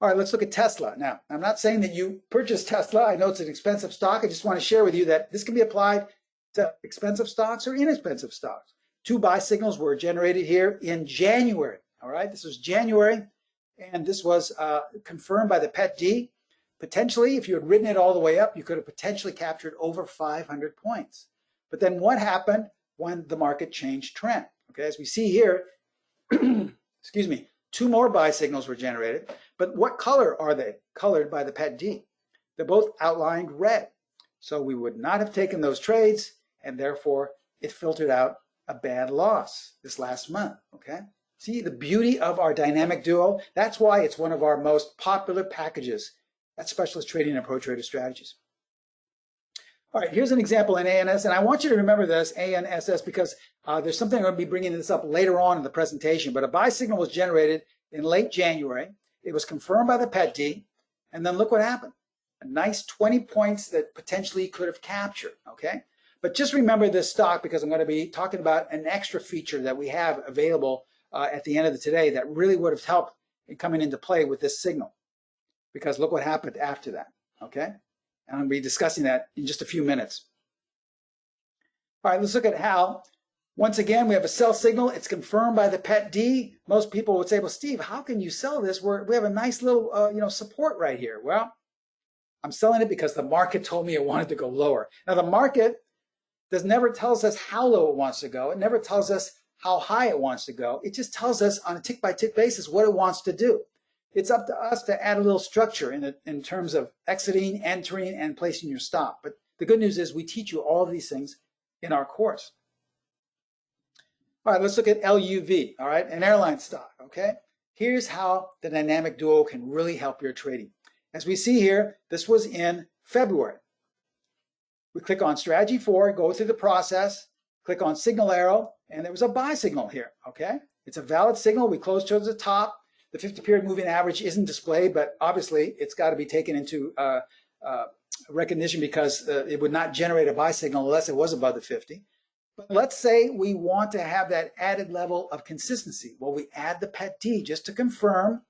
All right, let's look at Tesla. Now, I'm not saying that you purchase Tesla. I know it's an expensive stock. I just want to share with you that this can be applied to expensive stocks or inexpensive stocks. 2 buy signals were generated here in January. All right, this was January, and this was confirmed by the PET-D. Potentially, if you had ridden it all the way up, you could have potentially captured over 500 points. But then what happened when the market changed trend? Okay, as we see here, excuse me, 2 more buy signals were generated. But what color are they? Colored by the PET-D. They're both outlined red. So we would not have taken those trades, and therefore it filtered out a bad loss this last month, okay? See the beauty of our dynamic duo? That's why it's one of our most popular packages at Specialist Trading and Pro Trader Strategies. All right, here's an example in ANS, and I want you to remember this, ANSS, because there's something I'm going to be bringing this up later on in the presentation, but a buy signal was generated in late January. It was confirmed by the PET-D, and then look what happened. A nice 20 points that potentially could have captured, okay? But just remember this stock because I'm going to be talking about an extra feature that we have available at the end of today that really would have helped in coming into play with this signal. Because look what happened after that, okay? And I'm going to be discussing that in just a few minutes. All right, let's look at how. Once again, we have a sell signal. It's confirmed by the PET-D. Most people would say, well, Steve, how can you sell this? We have a nice little support right here. Well, I'm selling it because the market told me it wanted to go lower. Now, the market never tells us how low it wants to go. It never tells us how high it wants to go. It just tells us on a tick-by-tick basis what it wants to do. It's up to us to add a little structure in terms of exiting, entering, and placing your stop. But the good news is we teach you all of these things in our course. All right, let's look at LUV, all right, an airline stock, okay? Here's how the dynamic duo can really help your trading. As we see here, this was in February. We click on Strategy 4, go through the process, click on Signal Arrow, and there was a buy signal here, okay? It's a valid signal. We close towards the top. The 50-period moving average isn't displayed, but obviously it's got to be taken into recognition because it would not generate a buy signal unless it was above the 50. But let's say we want to have that added level of consistency. Well, we add the PET-D just to confirm.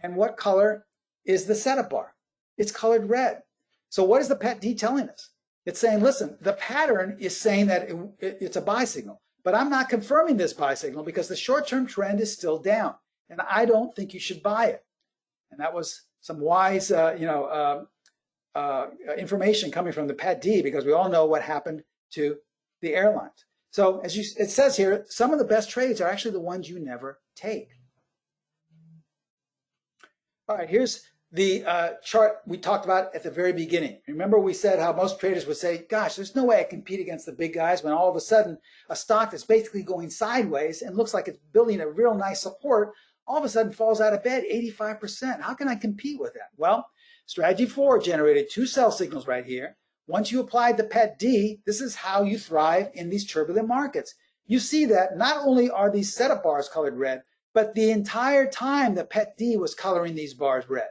And what color is the setup bar? It's colored red. So what is the PET-D telling us? It's saying, listen, the pattern is saying that it's a buy signal, but I'm not confirming this buy signal because the short-term trend is still down, and I don't think you should buy it. And that was some wise, information coming from the PET-D, because we all know what happened to the airlines. So as it says here, some of the best trades are actually the ones you never take. All right, here's the chart we talked about at the very beginning. Remember we said how most traders would say, gosh, there's no way I compete against the big guys, when all of a sudden a stock that's basically going sideways and looks like it's building a real nice support, all of a sudden falls out of bed 85%. How can I compete with that? Well, strategy 4 generated 2 sell signals right here. Once you applied the PET-D, this is how you thrive in these turbulent markets. You see that not only are these setup bars colored red, but the entire time the PET-D was coloring these bars red.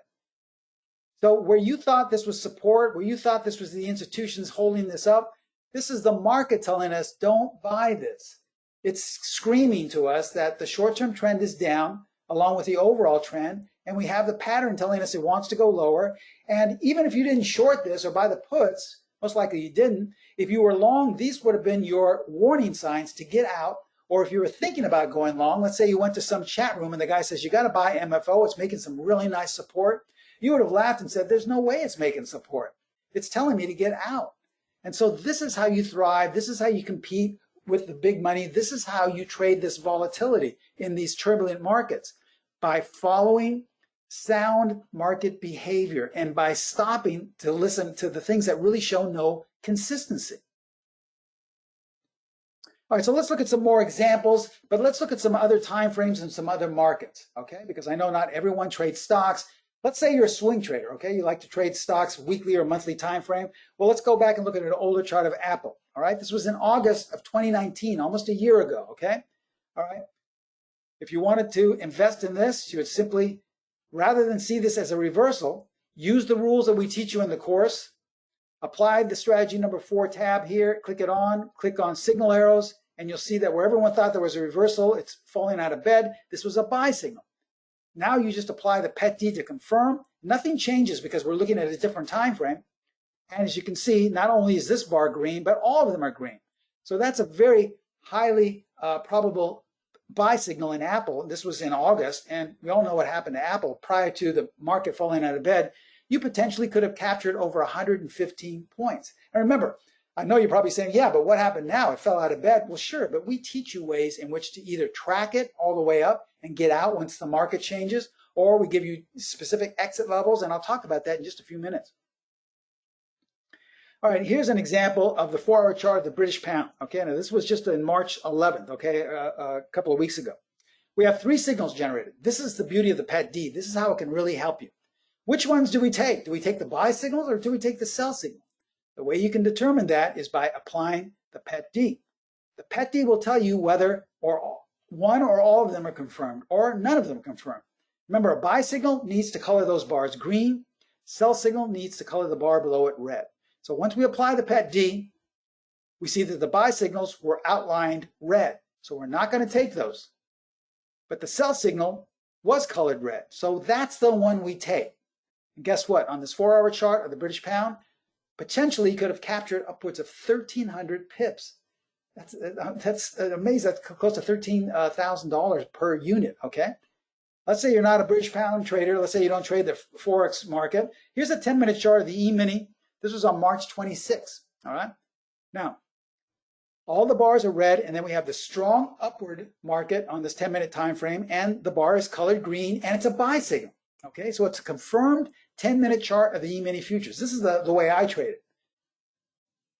So where you thought this was support, where you thought this was the institutions holding this up, this is the market telling us, don't buy this. It's screaming to us that the short-term trend is down along with the overall trend, and we have the pattern telling us it wants to go lower. And even if you didn't short this or buy the puts, most likely you didn't, if you were long, these would have been your warning signs to get out. Or if you were thinking about going long, let's say you went to some chat room and the guy says, you got to buy MFO, it's making some really nice support. You would have laughed and said, there's no way it's making support. It's telling me to get out. And so this is how you thrive. This is how you compete with the big money. This is how you trade this volatility in these turbulent markets, by following sound market behavior and by stopping to listen to the things that really show no consistency. All right, so let's look at some more examples, but let's look at some other time frames and some other markets, okay? Because I know not everyone trades stocks. Let's say you're a swing trader, okay? You like to trade stocks weekly or monthly time frame. Well, let's go back and look at an older chart of Apple, all right? This was in August of 2019, almost a year ago, okay? All right. If you wanted to invest in this, you would simply, rather than see this as a reversal, use the rules that we teach you in the course, apply the strategy number 4 tab here, click on signal arrows, and you'll see that where everyone thought there was a reversal, it's falling out of bed. This was a buy signal. Now you just apply the PET-D to confirm. Nothing changes because we're looking at a different time frame. And as you can see, not only is this bar green, but all of them are green. So that's a very highly probable buy signal in Apple. This was in August, and we all know what happened to Apple prior to the market falling out of bed. You potentially could have captured over 115 points. And remember, I know you're probably saying, yeah, but what happened now? It fell out of bed. Well, sure, but we teach you ways in which to either track it all the way up and get out once the market changes, or we give you specific exit levels, and I'll talk about that in just a few minutes. All right, here's an example of the 4-hour chart of the British pound. Okay, now this was just in March 11th, okay, a couple of weeks ago. We have 3 signals generated. This is the beauty of the PET-D. This is how it can really help you. Which ones do we take? Do we take the buy signals or do we take the sell signal? The way you can determine that is by applying the PET-D. The PET-D will tell you whether one or all of them are confirmed or none of them are confirmed. Remember, a buy signal needs to color those bars green. Sell signal needs to color the bar below it red. So once we apply the PET-D, we see that the buy signals were outlined red. So we're not going to take those. But the sell signal was colored red. So that's the one we take. And guess what? On this 4-hour chart of the British pound, potentially you could have captured upwards of 1,300 pips. That's amazing. That's close to $13,000 per unit, okay? Let's say you're not a British pound trader. Let's say you don't trade the forex market. Here's a 10-minute chart of the E-mini. This was on March 26th, all right? Now, all the bars are red, and then we have the strong upward market on this 10-minute time frame, and the bar is colored green, and it's a buy signal, okay? So it's a confirmed 10-minute chart of the E-mini futures. This is the way I trade it.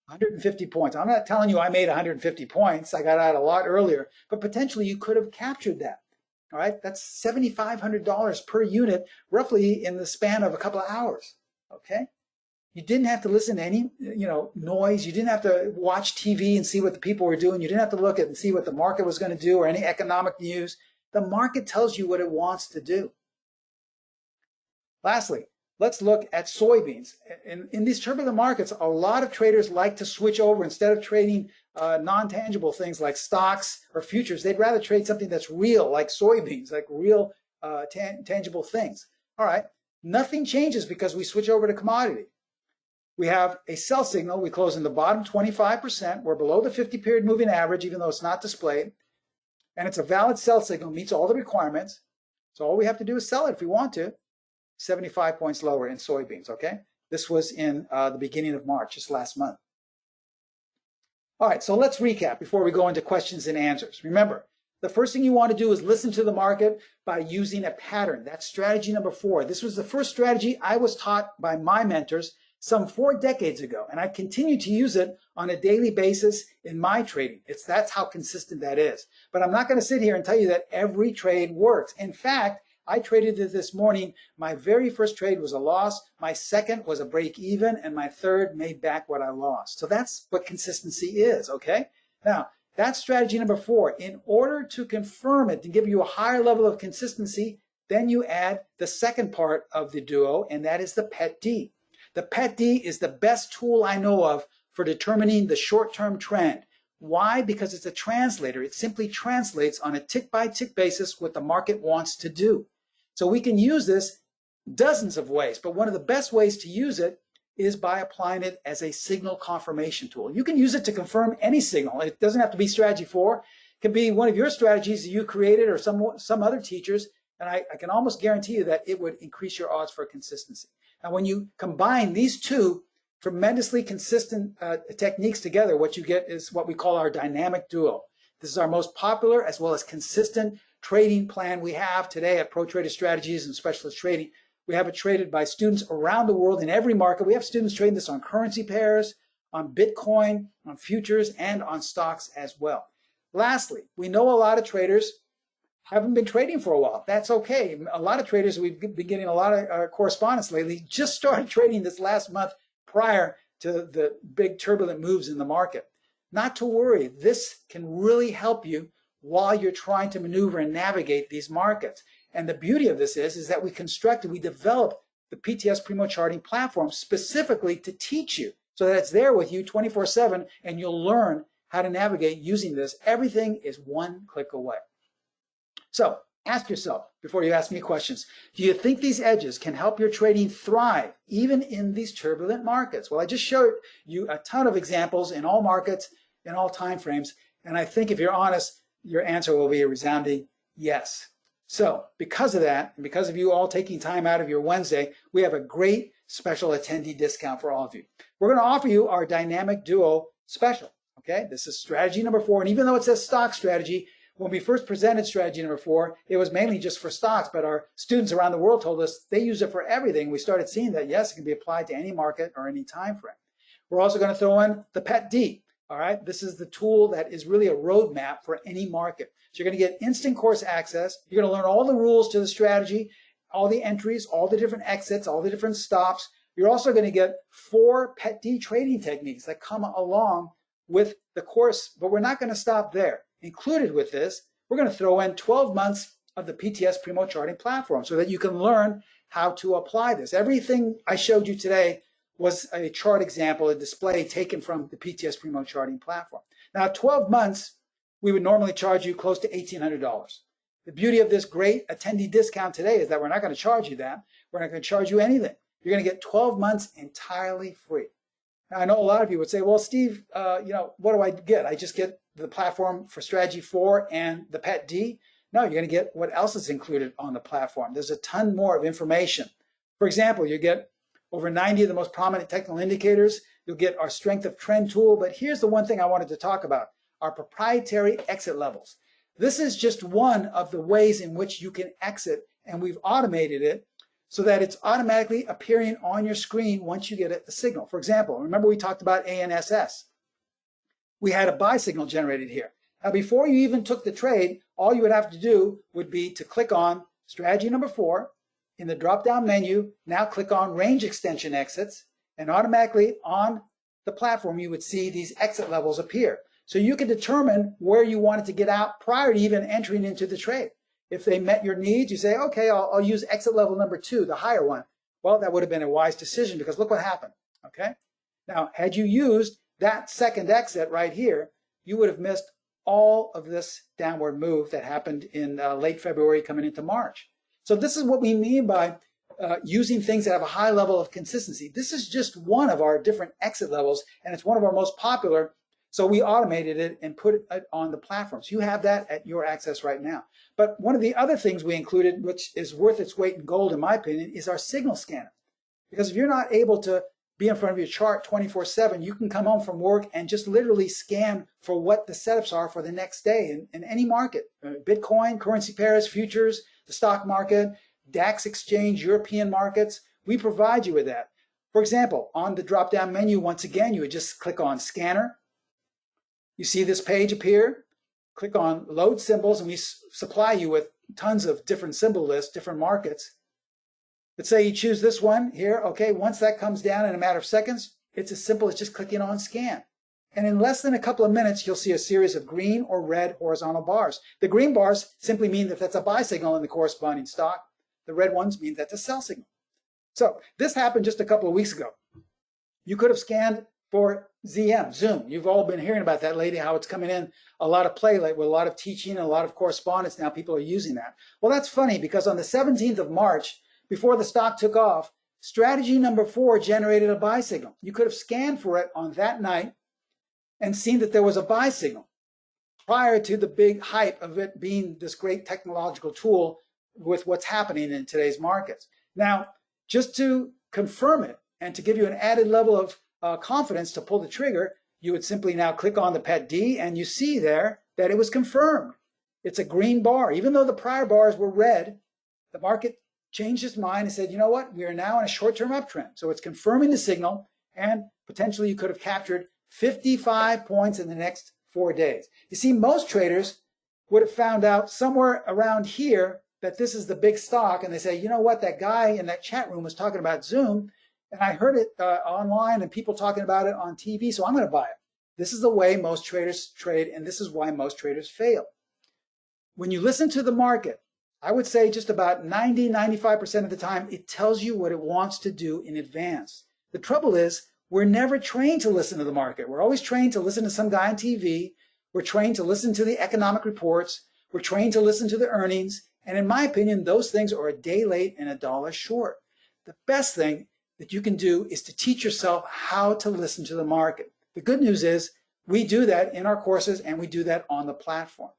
150 points. I'm not telling you I made 150 points. I got out a lot earlier, but potentially you could have captured that, all right? That's $7,500 per unit, roughly in the span of a couple of hours, okay? You didn't have to listen to any, noise. You didn't have to watch TV and see what the people were doing. You didn't have to look at and see what the market was going to do or any economic news. The market tells you what it wants to do. Lastly, let's look at soybeans. In these turbulent markets, a lot of traders like to switch over. Instead of trading non-tangible things like stocks or futures, they'd rather trade something that's real, like soybeans, like real tangible things. All right, nothing changes because we switch over to commodity. We have a sell signal. We close in the bottom 25%. We're below the 50-period moving average, even though it's not displayed. And it's a valid sell signal, meets all the requirements. So all we have to do is sell it if we want to. 75 points lower in soybeans, okay? This was in the beginning of March, just last month. All right, so let's recap before we go into questions and answers. Remember, the first thing you want to do is listen to the market by using a pattern. That's strategy number 4. This was the first strategy I was taught by my mentors some 4 decades ago, and I continue to use it on a daily basis in my trading. That's how consistent that is. But I'm not going to sit here and tell you that every trade works. In fact, I traded it this morning. My very first trade was a loss. My second was a break even, and my third made back what I lost. So that's what consistency is, okay? Now, that's strategy number 4. In order to confirm it, to give you a higher level of consistency, then you add the second part of the duo, and that is the PET-D. The PET-D is the best tool I know of for determining the short-term trend. Why? Because it's a translator. It simply translates on a tick-by-tick basis what the market wants to do. So we can use this dozens of ways, but one of the best ways to use it is by applying it as a signal confirmation tool. You can use it to confirm any signal. It doesn't have to be strategy 4. It can be one of your strategies that you created or some other teachers, and I can almost guarantee you that it would increase your odds for consistency. Now, when you combine these two tremendously consistent techniques together, what you get is what we call our dynamic duo. This is our most popular as well as consistent trading plan we have today at Pro Trader Strategies and Specialist Trading. We have it traded by students around the world in every market. We have students trading this on currency pairs, on Bitcoin, on futures, and on stocks as well. Lastly, we know a lot of traders haven't been trading for a while. That's okay. A lot of traders, we've been getting a lot of correspondence lately, just started trading this last month prior to the big turbulent moves in the market. Not to worry, this can really help you while you're trying to maneuver and navigate these markets. And the beauty of this is that we developed the PTS Primo Charting Platform specifically to teach you so that it's there with you 24/7 and you'll learn how to navigate using this. Everything is one click away. So ask yourself before you ask me questions, do you think these edges can help your trading thrive even in these turbulent markets? Well, I just showed you a ton of examples in all markets, in all time frames, and I think if you're honest, your answer will be a resounding yes. So because of that, and because of you all taking time out of your Wednesday, we have a great special attendee discount for all of you. We're going to offer you our dynamic duo special. Okay, this is strategy number 4, and even though it says stock strategy, when we first presented strategy number 4, it was mainly just for stocks, but our students around the world told us they use it for everything. We started seeing that, yes, it can be applied to any market or any time frame. We're also going to throw in the PET-D. All right, this is the tool that is really a roadmap for any market. So you're going to get instant course access. You're going to learn all the rules to the strategy, all the entries, all the different exits, all the different stops. You're also going to get 4 PET-D trading techniques that come along with the course, but we're not going to stop there. Included with this, we're going to throw in 12 months of the PTS Primo Charting Platform so that you can learn how to apply this. Everything I showed you today was a chart example, a display taken from the PTS Primo Charting Platform. Now, 12 months, we would normally charge you close to $1,800. The beauty of this great attendee discount today is that we're not going to charge you that. We're not going to charge you anything. You're going to get 12 months entirely free. Now, I know a lot of you would say, well, Steve, what do I get? I just get the platform for strategy 4 and the PET-D? No, you're going to get what else is included on the platform. There's a ton more of information. For example, you get over 90 of the most prominent technical indicators. You'll get our strength of trend tool. But here's the one thing I wanted to talk about, our proprietary exit levels. This is just one of the ways in which you can exit, and we've automated it so that it's automatically appearing on your screen once you get a signal. For example, remember we talked about ANSS. We had a buy signal generated here. Now, before you even took the trade, all you would have to do would be to click on strategy number 4 in the drop-down menu. Now click on range extension exits, and automatically on the platform you would see these exit levels appear. So you can determine where you wanted to get out prior to even entering into the trade. If they met your needs, you say, okay, I'll use exit level number 2, the higher one. Well, that would have been a wise decision because look what happened, okay? Now, had you used that second exit right here, you would have missed all of this downward move that happened in late February coming into March. So this is what we mean by using things that have a high level of consistency. This is just one of our different exit levels, and it's one of our most popular. So we automated it and put it on the platforms. You have that at your access right now. But one of the other things we included, which is worth its weight in gold, in my opinion, is our signal scanner. Because if you're not able to be in front of your chart 24/7, you can come home from work and just literally scan for what the setups are for the next day in any market. Bitcoin, currency pairs, futures, the stock market, DAX exchange, European markets. We provide you with that. For example, on the drop-down menu, once again, you would just click on Scanner. You see this page appear. Click on Load Symbols, and we supply you with tons of different symbol lists, different markets. Let's say you choose this one here. Okay, once that comes down in a matter of seconds, it's as simple as just clicking on Scan. And in less than a couple of minutes, you'll see a series of green or red horizontal bars. The green bars simply mean that that's a buy signal in the corresponding stock. The red ones mean that's a sell signal. So this happened just a couple of weeks ago. You could have scanned for ZM, Zoom. You've all been hearing about that lately, how it's coming in a lot of play with a lot of teaching and a lot of correspondence. Now people are using that. Well, that's funny because on the 17th of March, before the stock took off, strategy number 4 generated a buy signal. You could have scanned for it on that night and seen that there was a buy signal prior to the big hype of it being this great technological tool with what's happening in today's markets. Now, just to confirm it and to give you an added level of confidence to pull the trigger, you would simply now click on the PET-D and you see there that it was confirmed. It's a green bar. Even though the prior bars were red, the market changed its mind and said, you know what, we are now in a short-term uptrend. So it's confirming the signal, and potentially you could have captured 55 points in the next 4 days. You see, most traders would have found out somewhere around here that this is the big stock, and they say, you know what, that guy in that chat room was talking about Zoom, and I heard it online and people talking about it on TV, so I'm going to buy it. This is the way most traders trade, and this is why most traders fail. When you listen to the market, I would say just about 90–95% of the time, it tells you what it wants to do in advance. The trouble is, we're never trained to listen to the market. We're always trained to listen to some guy on TV. We're trained to listen to the economic reports. We're trained to listen to the earnings. And in my opinion, those things are a day late and a dollar short. The best thing that you can do is to teach yourself how to listen to the market. The good news is we do that in our courses, and we do that on the platform.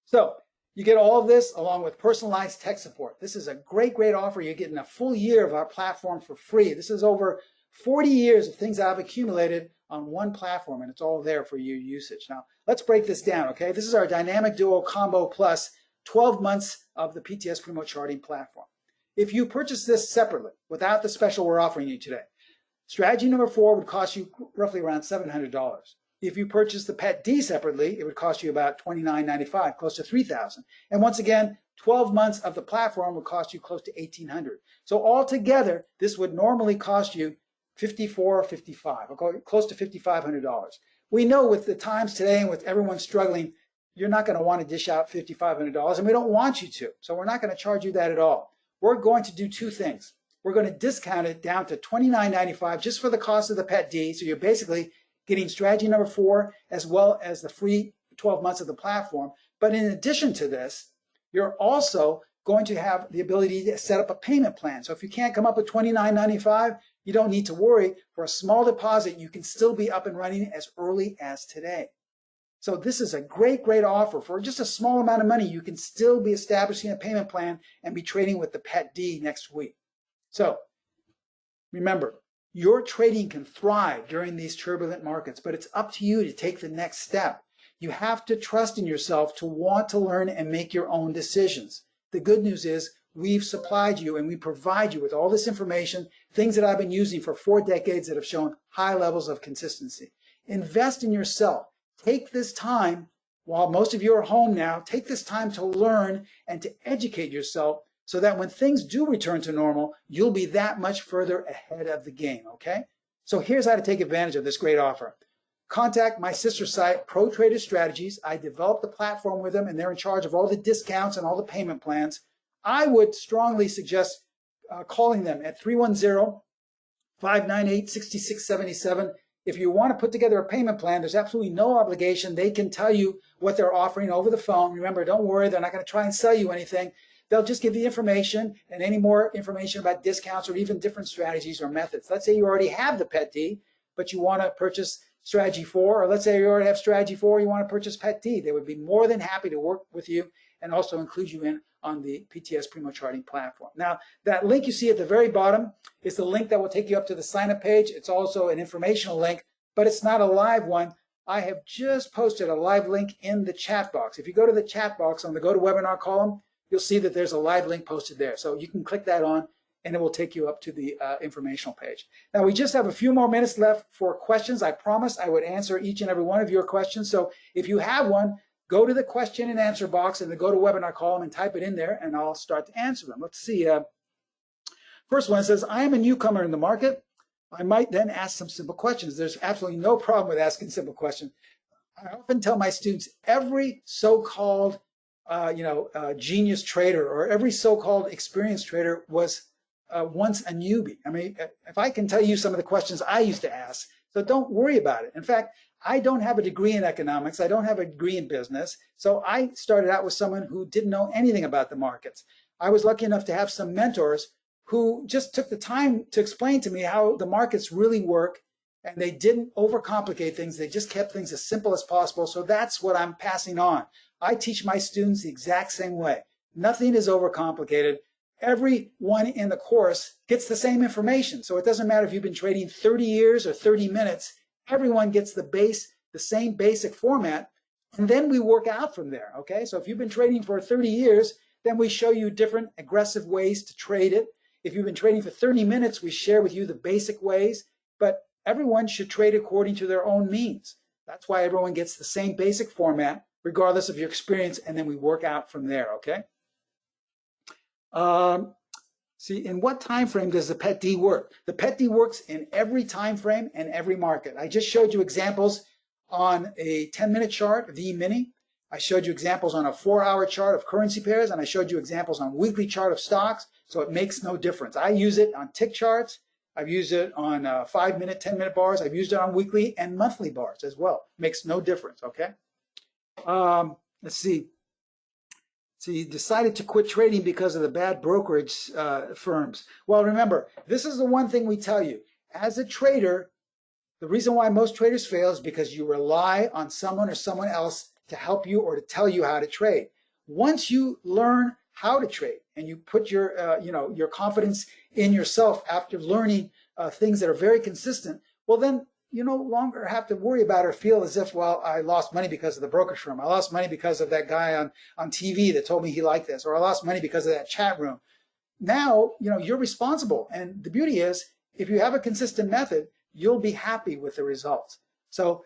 So you get all of this along with personalized tech support. This is a great, great offer. You're getting a full year of our platform for free. This is over 40 years of things I've accumulated on one platform, and it's all there for your usage. Now, let's break this down, okay? This is our Dynamic Duo Combo Plus 12 months of the PTS Primo Charting Platform. If you purchase this separately, without the special we're offering you today, strategy number 4 would cost you roughly around $700. If you purchase the PET-D separately, it would cost you about $29.95, close to $3,000. And once again, 12 months of the platform would cost you close to $1,800. So altogether, this would normally cost you $54 or $55, or close to $5,500. We know with the times today and with everyone struggling, you're not going to want to dish out $5,500, and we don't want you to. So we're not going to charge you that at all. We're going to do 2 things. We're going to discount it down to $29.95 just for the cost of the PET-D. So you're basically getting strategy number 4 as well as the free 12 months of the platform. But in addition to this, you're also going to have the ability to set up a payment plan. So if you can't come up with $29.95, you don't need to worry. For a small deposit, you can still be up and running as early as today. So this is a great, great offer. For just a small amount of money, you can still be establishing a payment plan and be trading with the PET-D next week. So remember, your trading can thrive during these turbulent markets, but it's up to you to take the next step. You have to trust in yourself to want to learn and make your own decisions. The good news is we've supplied you and we provide you with all this information, things that I've been using for 4 decades that have shown high levels of consistency. Invest in yourself. Take this time, while most of you are home now, take this time to learn and to educate yourself so that when things do return to normal, you'll be that much further ahead of the game, okay? So here's how to take advantage of this great offer. Contact my sister site, Pro Trader Strategies. I developed the platform with them, and they're in charge of all the discounts and all the payment plans. I would strongly suggest calling them at 310-598-6677. If you want to put together a payment plan, there's absolutely no obligation. They can tell you what they're offering over the phone. Remember, don't worry, they're not going to try and sell you anything. They'll just give you information and any more information about discounts or even different strategies or methods. Let's say you already have the Pet D, but you want to purchase Strategy 4, or let's say you already have Strategy 4, you want to purchase Pet D. They would be more than happy to work with you and also include you in on the PTS Primo Charting Platform. Now, that link you see at the very bottom is the link that will take you up to the sign-up page. It's also an informational link, but it's not a live one. I have just posted a live link in the chat box. If you go to the chat box on the Go to Webinar column, you'll see that there's a live link posted there. So you can click that on, and it will take you up to the informational page. Now, we just have a few more minutes left for questions. I promised I would answer each and every one of your questions. So if you have one, go to the question and answer box in the Go to Webinar column and type it in there, and I'll start to answer them. Let's see. First one says, I am a newcomer in the market. I might then ask some simple questions. There's absolutely no problem with asking simple questions. I often tell my students, every so-called genius trader or every so-called experienced trader was once a newbie. I mean, if I can tell you some of the questions I used to ask, so don't worry about it. In fact, I don't have a degree in economics. I don't have a degree in business. So I started out with someone who didn't know anything about the markets. I was lucky enough to have some mentors who just took the time to explain to me how the markets really work, and they didn't overcomplicate things. They just kept things as simple as possible. So that's what I'm passing on. I teach my students the exact same way. Nothing is overcomplicated. Everyone in the course gets the same information. So it doesn't matter if you've been trading 30 years or 30 minutes. Everyone gets the same basic format, and then we work out from there, okay? So if you've been trading for 30 years, then we show you different aggressive ways to trade it. If you've been trading for 30 minutes, we share with you the basic ways, but everyone should trade according to their own means. That's why everyone gets the same basic format, regardless of your experience, and then we work out from there, okay? See, in what time frame does the Pet D work? The Pet D works in every time frame and every market. I just showed you examples on a 10-minute chart of the E-mini. I showed you examples on a 4-hour chart of currency pairs, and I showed you examples on a weekly chart of stocks, so it makes no difference. I use it on tick charts. I've used it on 5-minute, 10-minute bars. I've used it on weekly and monthly bars as well. Makes no difference, okay? Let's see. So you decided to quit trading because of the bad brokerage firms. Well, remember, this is the one thing we tell you. As a trader, the reason why most traders fail is because you rely on someone or someone else to help you or to tell you how to trade. Once you learn how to trade and you put your confidence in yourself after learning things that are very consistent, well, then you no longer have to worry about or feel as if, well, I lost money because of the brokerage firm. I lost money because of that guy on TV that told me he liked this, or I lost money because of that chat room. Now, you're responsible. And the beauty is, if you have a consistent method, you'll be happy with the results. So,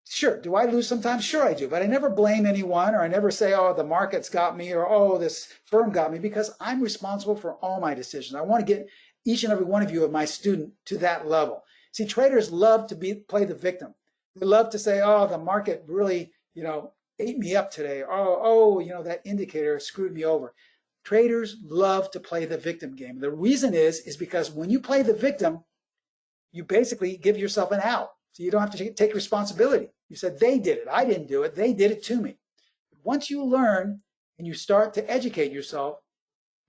sure, do I lose sometimes? Sure I do. But I never blame anyone, or I never say, oh, the market's got me, or oh, this firm got me, because I'm responsible for all my decisions. I want to get each and every one of you of my student to that level. See, traders love to play the victim. They love to say, oh, the market really, ate me up today. Oh, that indicator screwed me over. Traders love to play the victim game. The reason is because when you play the victim, you basically give yourself an out. So you don't have to take responsibility. You said, they did it. I didn't do it. They did it to me. Once you learn and you start to educate yourself,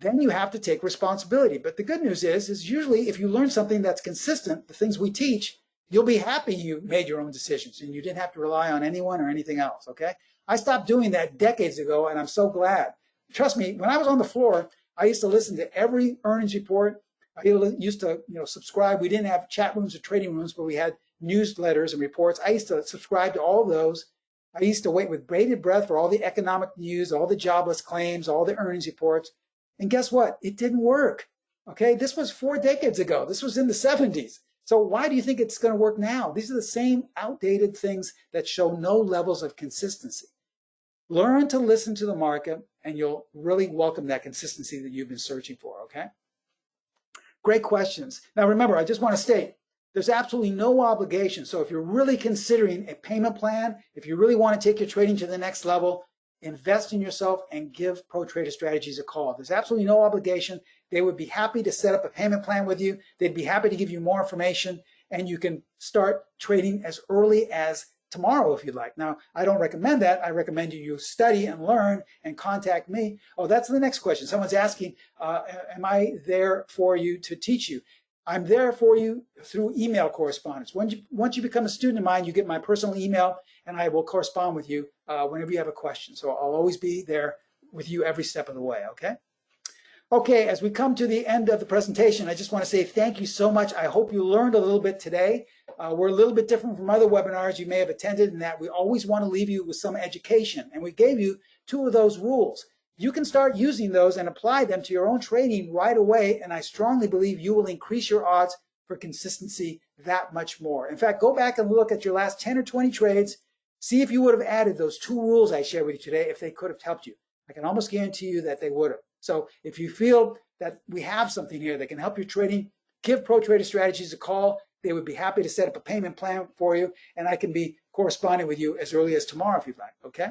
then you have to take responsibility. But the good news is usually if you learn something that's consistent, the things we teach, you'll be happy you made your own decisions and you didn't have to rely on anyone or anything else, okay? I stopped doing that decades ago, and I'm so glad. Trust me, when I was on the floor, I used to listen to every earnings report. I used to subscribe. We didn't have chat rooms or trading rooms, but we had newsletters and reports. I used to subscribe to all of those. I used to wait with bated breath for all the economic news, all the jobless claims, all the earnings reports. And guess what? It didn't work. Okay, this was 4 decades ago. This was in the 70s. So why do you think it's going to work now? These are the same outdated things that show no levels of consistency. Learn to listen to the market, and you'll really welcome that consistency that you've been searching for, okay? Great questions. Now remember, I just want to state, there's absolutely no obligation. So if you're really considering a payment plan, if you really want to take your trading to the next level, invest in yourself and give Pro Trader Strategies a call. There's absolutely no obligation. They would be happy to set up a payment plan with you. They'd be happy to give you more information, and you can start trading as early as tomorrow if you'd like. Now, I don't recommend that. I recommend you study and learn and contact me. Oh, that's the next question. Someone's asking, am I there for you to teach you? I'm there for you through email correspondence. Once you become a student of mine, you get my personal email, and I will correspond with you whenever you have a question. So I'll always be there with you every step of the way, okay? Okay, as we come to the end of the presentation, I just want to say thank you so much. I hope you learned a little bit today. We're a little bit different from other webinars you may have attended in that we always want to leave you with some education. And we gave you 2 of those rules. You can start using those and apply them to your own trading right away, and I strongly believe you will increase your odds for consistency that much more. In fact, go back and look at your last 10 or 20 trades. See if you would have added those 2 rules I shared with you today, if they could have helped you. I can almost guarantee you that they would have. So if you feel that we have something here that can help your trading, give Pro Trader Strategies a call. They would be happy to set up a payment plan for you, and I can be corresponding with you as early as tomorrow if you'd like, okay?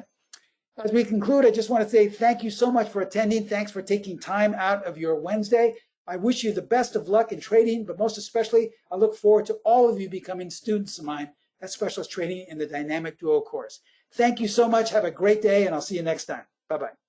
As we conclude, I just want to say thank you so much for attending. Thanks for taking time out of your Wednesday. I wish you the best of luck in trading, but most especially, I look forward to all of you becoming students of mine at Specialist Trading in the Dynamic Duo course. Thank you so much. Have a great day, and I'll see you next time. Bye-bye.